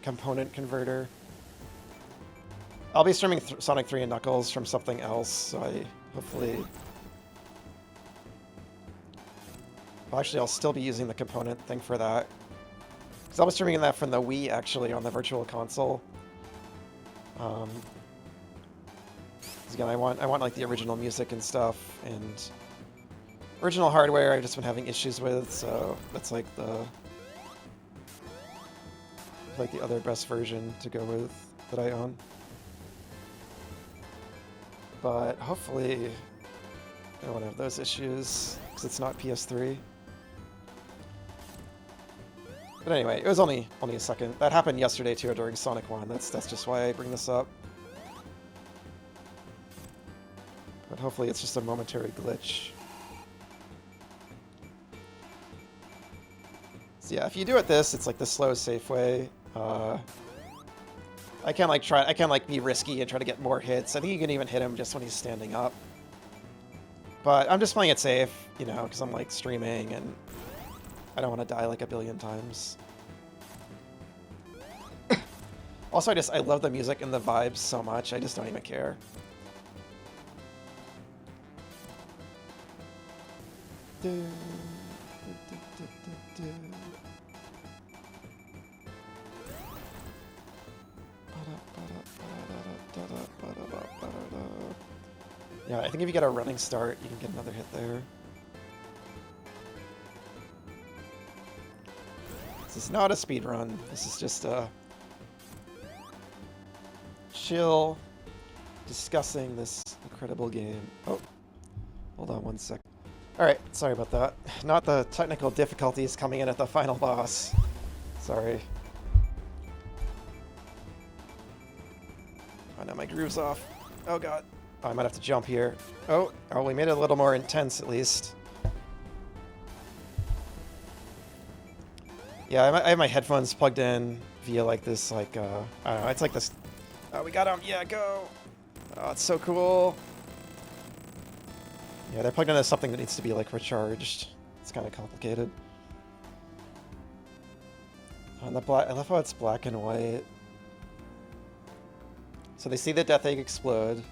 component converter. I'll be streaming Sonic 3 and Knuckles from something else, so I hopefully. Well, actually, I'll still be using the component thing for that. Because I was streaming that from the Wii, actually, on the Virtual Console. Again, I want like the original music and stuff, and original hardware I've just been having issues with, so that's like the other best version to go with that I own. But hopefully I won't have those issues because it's not PS3. But anyway, it was only a second. That happened yesterday too during Sonic 1. That's just why I bring this up. But hopefully it's just a momentary glitch. So yeah, if you do it this, it's like the slow, safe way. I can't like be risky and try to get more hits. I think you can even hit him just when he's standing up. But I'm just playing it safe, you know, because I'm like streaming and I don't want to die like a billion times. Also, I love the music and the vibes so much, I just don't even care. Yeah, I think if you get a running start, you can get another hit there. This is not a speed run. This is just a chill discussing this incredible game. Oh, hold on one sec. Alright, sorry about that. Not the technical difficulties coming in at the final boss. Sorry. Oh no, my groove's off. Oh god. Oh, I might have to jump here. Oh, we made it a little more intense at least. Yeah, I have my headphones plugged in via like this, like, I don't know, it's like this. Oh, we got him. Yeah, go. Oh, it's so cool. Yeah, they're plugged into something that needs to be like recharged. It's kind of complicated. On the black, I love how it's black and white. So they see the Death Egg explode.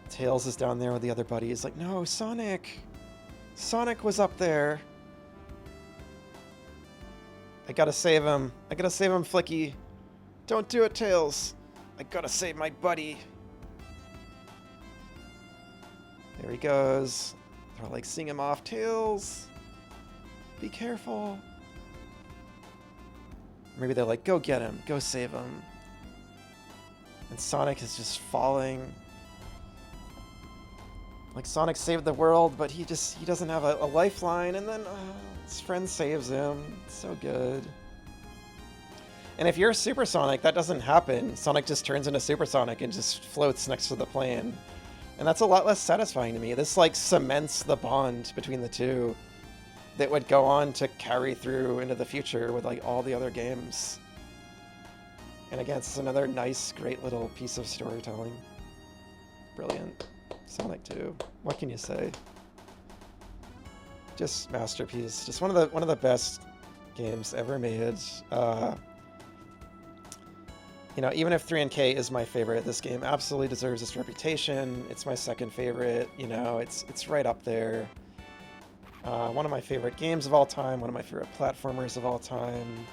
Tails is down there with the other buddy. He's like, no, Sonic! Sonic was up there! I gotta save him. I gotta save him, Flicky. Don't do it, Tails. I gotta save my buddy. There he goes. They're like seeing him off. Tails! Be careful. Maybe they're like, go get him. Go save him. And Sonic is just falling. Like, Sonic saved the world, but he doesn't have a lifeline, and then his friend saves him. It's so good. And if you're Super Sonic, that doesn't happen. Sonic just turns into Super Sonic and just floats next to the plane. And that's a lot less satisfying to me. This, like, cements the bond between the two that would go on to carry through into the future with, like, all the other games. And again, it's another nice, great little piece of storytelling. Brilliant. Sonic 2. What can you say? Just masterpiece. Just one of the best games ever made. You know, even if 3 and K is my favorite, this game absolutely deserves its reputation. It's my second favorite. You know, it's right up there. One of my favorite games of all time. One of my favorite platformers of all time.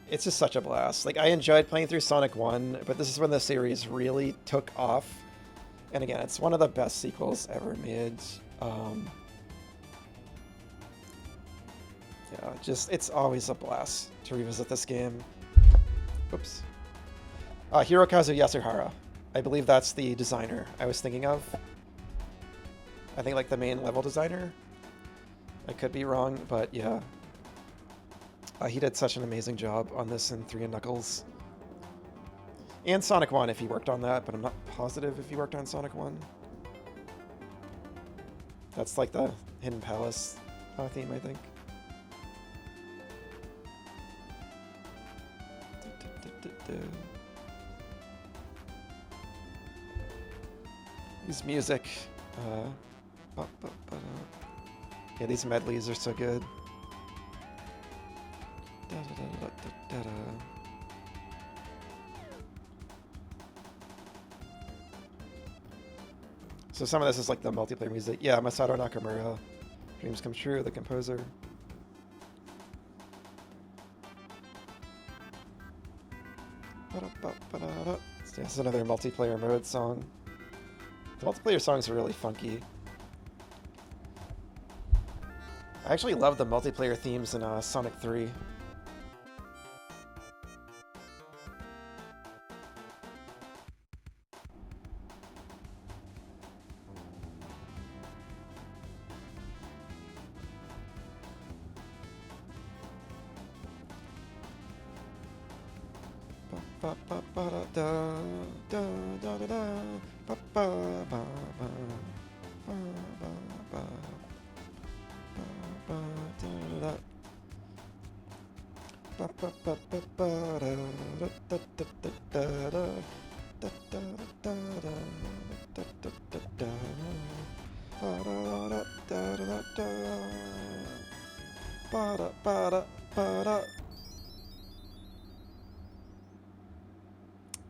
It's just such a blast. Like, I enjoyed playing through Sonic 1, but this is when the series really took off. And again, it's one of the best sequels ever made. Yeah, it's always a blast to revisit this game. Oops. Hirokazu Yasuhara. I believe that's the designer I was thinking of. I think like the main level designer. I could be wrong, but yeah. He did such an amazing job on this in 3 and Knuckles. And Sonic 1 if he worked on that, but I'm not positive if he worked on Sonic 1. That's like the Hidden Palace theme, I think. These music. Yeah, these medleys are so good. So some of this is like the multiplayer music. Yeah, Masato Nakamura. Dreams Come True, the composer. This is another multiplayer mode song. The multiplayer songs are really funky. I actually love the multiplayer themes in Sonic 3.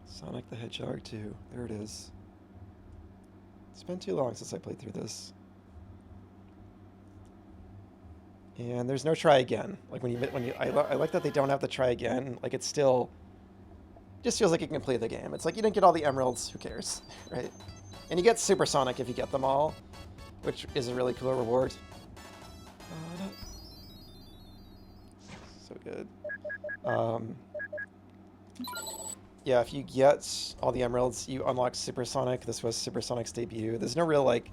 Sonic the Hedgehog 2. There it is. It's been too long since I played through this. And there's no try again. Like I like that they don't have to try again. Like, it's still just feels like you can play the game. It's like you didn't get all the emeralds, who cares, right? And you get Supersonic if you get them all, which is a really cool reward. So good. Yeah, if you get all the emeralds, you unlock Supersonic. This was Supersonic's debut. There's no real like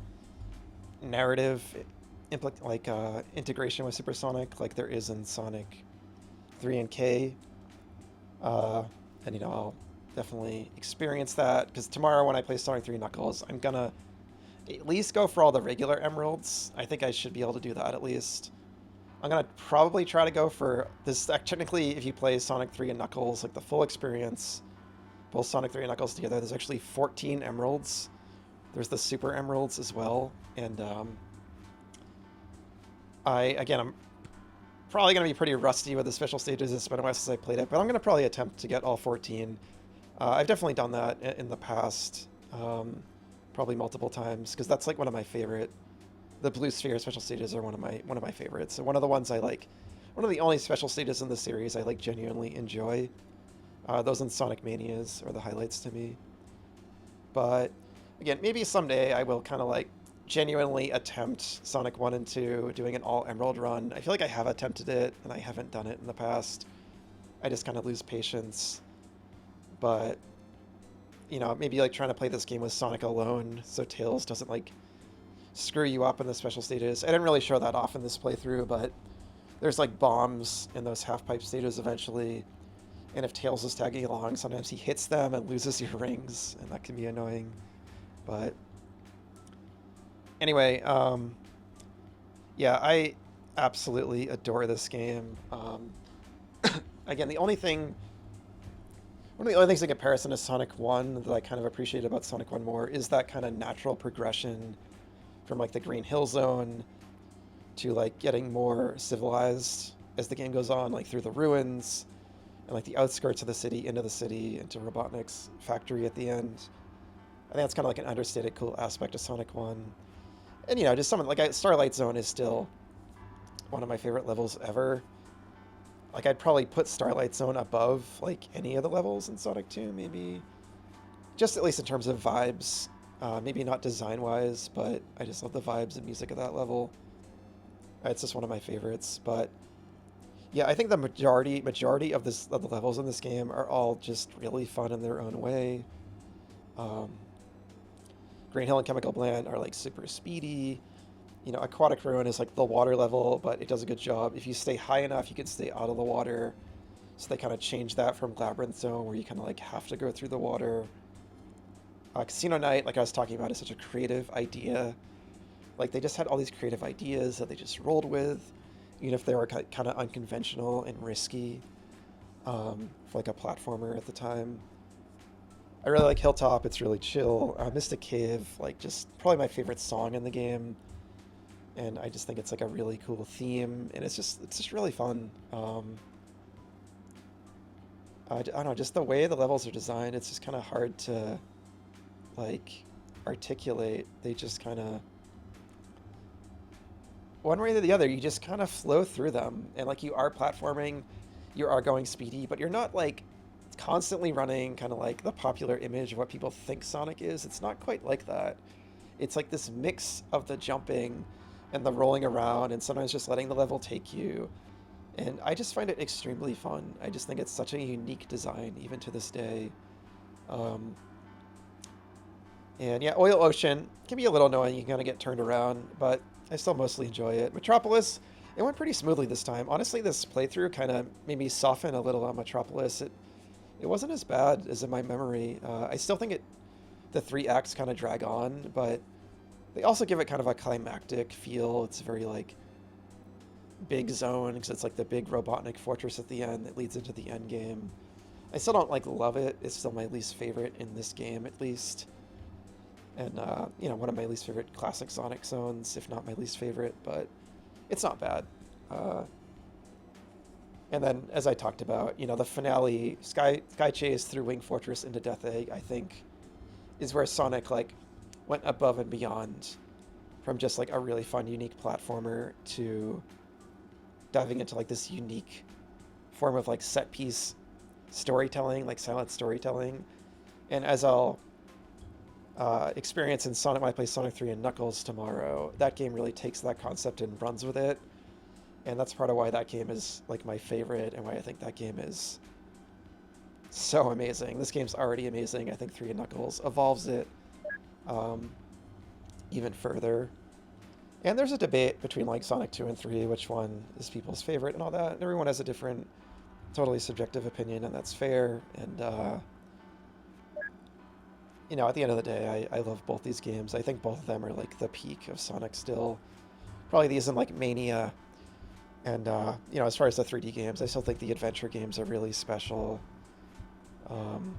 narrative integration with Supersonic like there is in Sonic 3 and K. And I'll definitely experience that because tomorrow when I play Sonic 3 Knuckles, I'm gonna at least go for all the regular emeralds. I think I should be able to do that at least. I'm gonna probably try to go for this. Technically, if you play Sonic 3 and Knuckles, like the full experience, both Sonic 3 and Knuckles together, there's actually 14 emeralds. There's the super emeralds as well, and I'm probably going to be pretty rusty with the special stages. It's been a while since I played it, but I'm going to probably attempt to get all 14. I've definitely done that in the past, probably multiple times, because that's like one of my favorite. The Blue Sphere special stages are one of my favorites. And one of the ones I like, one of the only special stages in the series I like genuinely enjoy. Those in Sonic Manias are the highlights to me. But again, maybe someday I will kind of like genuinely attempt Sonic 1 and 2 doing an all emerald run. I feel like I have attempted it and I haven't done it in the past. I just kind of lose patience. But maybe like trying to play this game with Sonic alone so Tails doesn't like screw you up in the special stages. I didn't really show that off in this playthrough, but there's like bombs in those half pipe stages eventually. And if Tails is tagging along, sometimes he hits them and loses your rings, and that can be annoying. But anyway, yeah, I absolutely adore this game. Again, one of the only things in comparison to Sonic 1 that I kind of appreciate about Sonic 1 more is that kind of natural progression from like the Green Hill Zone to like getting more civilized as the game goes on, like through the ruins and like the outskirts of the city, into Robotnik's factory at the end. I think that's kind of like an understated cool aspect of Sonic 1. And just something like Starlight Zone is still one of my favorite levels ever. Like, I'd probably put Starlight Zone above like any of the levels in Sonic 2, maybe. Just at least in terms of vibes. Maybe not design-wise, but I just love the vibes and music of that level. It's just one of my favorites. But yeah, I think the majority of the levels in this game are all just really fun in their own way. Green Hill and Chemical Plant are like super speedy. Aquatic Ruin is like the water level, but it does a good job. If you stay high enough, you can stay out of the water. So they kind of changed that from Labyrinth Zone, where you kind of like have to go through the water. Casino Night, like I was talking about, is such a creative idea. Like, they just had all these creative ideas that they just rolled with, even if they were kind of unconventional and risky for like a platformer at the time. I really like Hilltop. It's really chill. Mystic Cave, like, just probably my favorite song in the game. And I just think it's like a really cool theme, and it's just really fun. I don't know, just the way the levels are designed, it's just kind of hard to like articulate. They just kind of, one way or the other, you just kind of flow through them, and like you are platforming, you are going speedy, but you're not like constantly running, kind of like the popular image of what people think Sonic is. It's not quite like that. It's like this mix of the jumping and the rolling around, and sometimes just letting the level take you. And I just find it extremely fun. I just think it's such a unique design, even to this day. And yeah, Oil Ocean can be a little annoying. You can kind of get turned around, but I still mostly enjoy it. Metropolis, it went pretty smoothly this time. Honestly, this playthrough kind of made me soften a little on Metropolis. It It wasn't as bad as in my memory. I still think the three acts kind of drag on, but they also give it kind of a climactic feel. It's very like big zone because it's like the big Robotnik fortress at the end that leads into the end game. I still don't like love it. It's still my least favorite in this game, at least. And one of my least favorite classic Sonic zones, if not my least favorite, but it's not bad. And then, as I talked about, the finale, Sky Chase through Wing Fortress into Death Egg, I think, is where Sonic like went above and beyond from just like a really fun, unique platformer to diving into like this unique form of like set piece storytelling, like silent storytelling. And as I'll experience in Sonic when I play Sonic 3 and Knuckles tomorrow, that game really takes that concept and runs with it. And that's part of why that game is like my favorite and why I think that game is so amazing. This game's already amazing. I think 3 and Knuckles evolves it even further. And there's a debate between like Sonic 2 and 3, which one is people's favorite and all that. And everyone has a different, totally subjective opinion, and that's fair. And, at the end of the day, I love both these games. I think both of them are like the peak of Sonic still. Probably these and like Mania. And, as far as the 3D games, I still think the adventure games are really special. I'm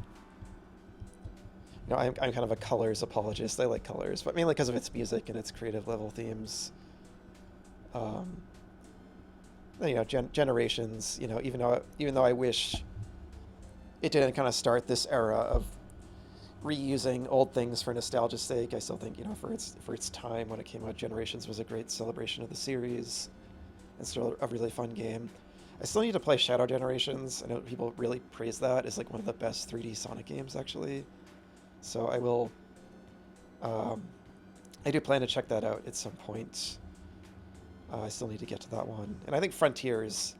kind of a colors apologist. I like colors, but mainly because of its music and its creative level themes. Generations, even though I wish it didn't kind of start this era of reusing old things for nostalgia's sake, I still think, for its time when it came out, Generations was a great celebration of the series. It's still a really fun game. I still need to play Shadow Generations. I know people really praise that as like one of the best 3D Sonic games, actually. So I will. I do plan to check that out at some point. I still need to get to that one, and I think Frontiers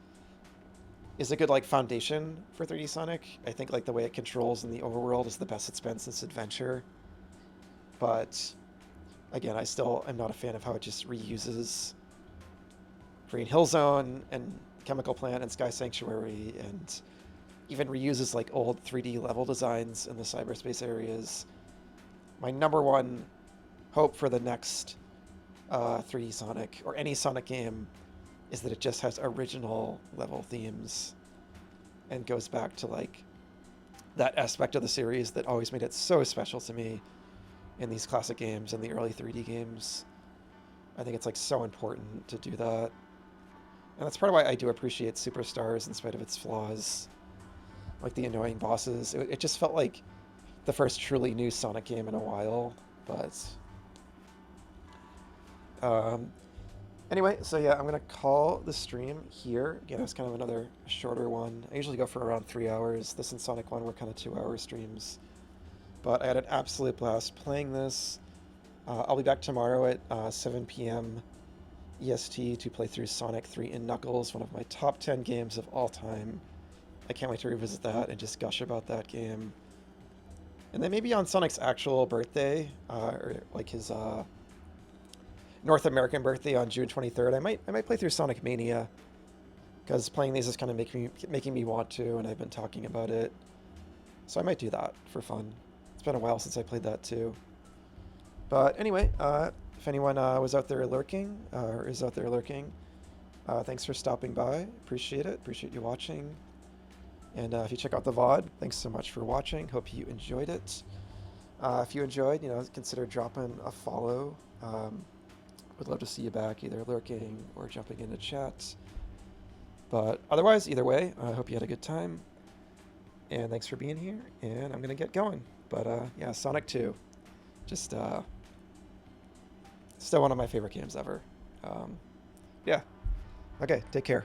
is a good like foundation for 3D Sonic. I think like the way it controls in the overworld is the best it's been since Adventure. But again, I still am not a fan of how it just reuses Green Hill Zone and Chemical Plant and Sky Sanctuary, and even reuses like old 3D level designs in the cyberspace areas. My number one hope for the next 3D Sonic, or any Sonic game, is that it just has original level themes and goes back to like that aspect of the series that always made it so special to me in these classic games and the early 3D games. I think it's like so important to do that. And that's part of why I do appreciate Superstars in spite of its flaws. Like the annoying bosses. It just felt like the first truly new Sonic game in a while. But anyway, so yeah, I'm going to call the stream here. Again, it's kind of another shorter one. I usually go for around 3 hours. This and Sonic 1 were kind of 2-hour streams. But I had an absolute blast playing this. I'll be back tomorrow at 7 p.m. EST to play through Sonic 3 and Knuckles, one of my top 10 games of all time. I can't wait to revisit that and just gush about that game. And then maybe on Sonic's actual birthday, or like his North American birthday on June 23rd, I might play through Sonic Mania, because playing these is kind of making me want to, and I've been talking about it. So I might do that for fun. It's been a while since I played that too. But anyway, if anyone was out there lurking, or is out there lurking, thanks for stopping by. Appreciate it. Appreciate you watching. And if you check out the VOD, thanks so much for watching. Hope you enjoyed it. If you enjoyed, consider dropping a follow. Would love to see you back, either lurking or jumping into chat. But otherwise, either way, I hope you had a good time. And thanks for being here. And I'm going to get going. But yeah, Sonic 2. Just still one of my favorite games ever. Yeah. Okay, take care.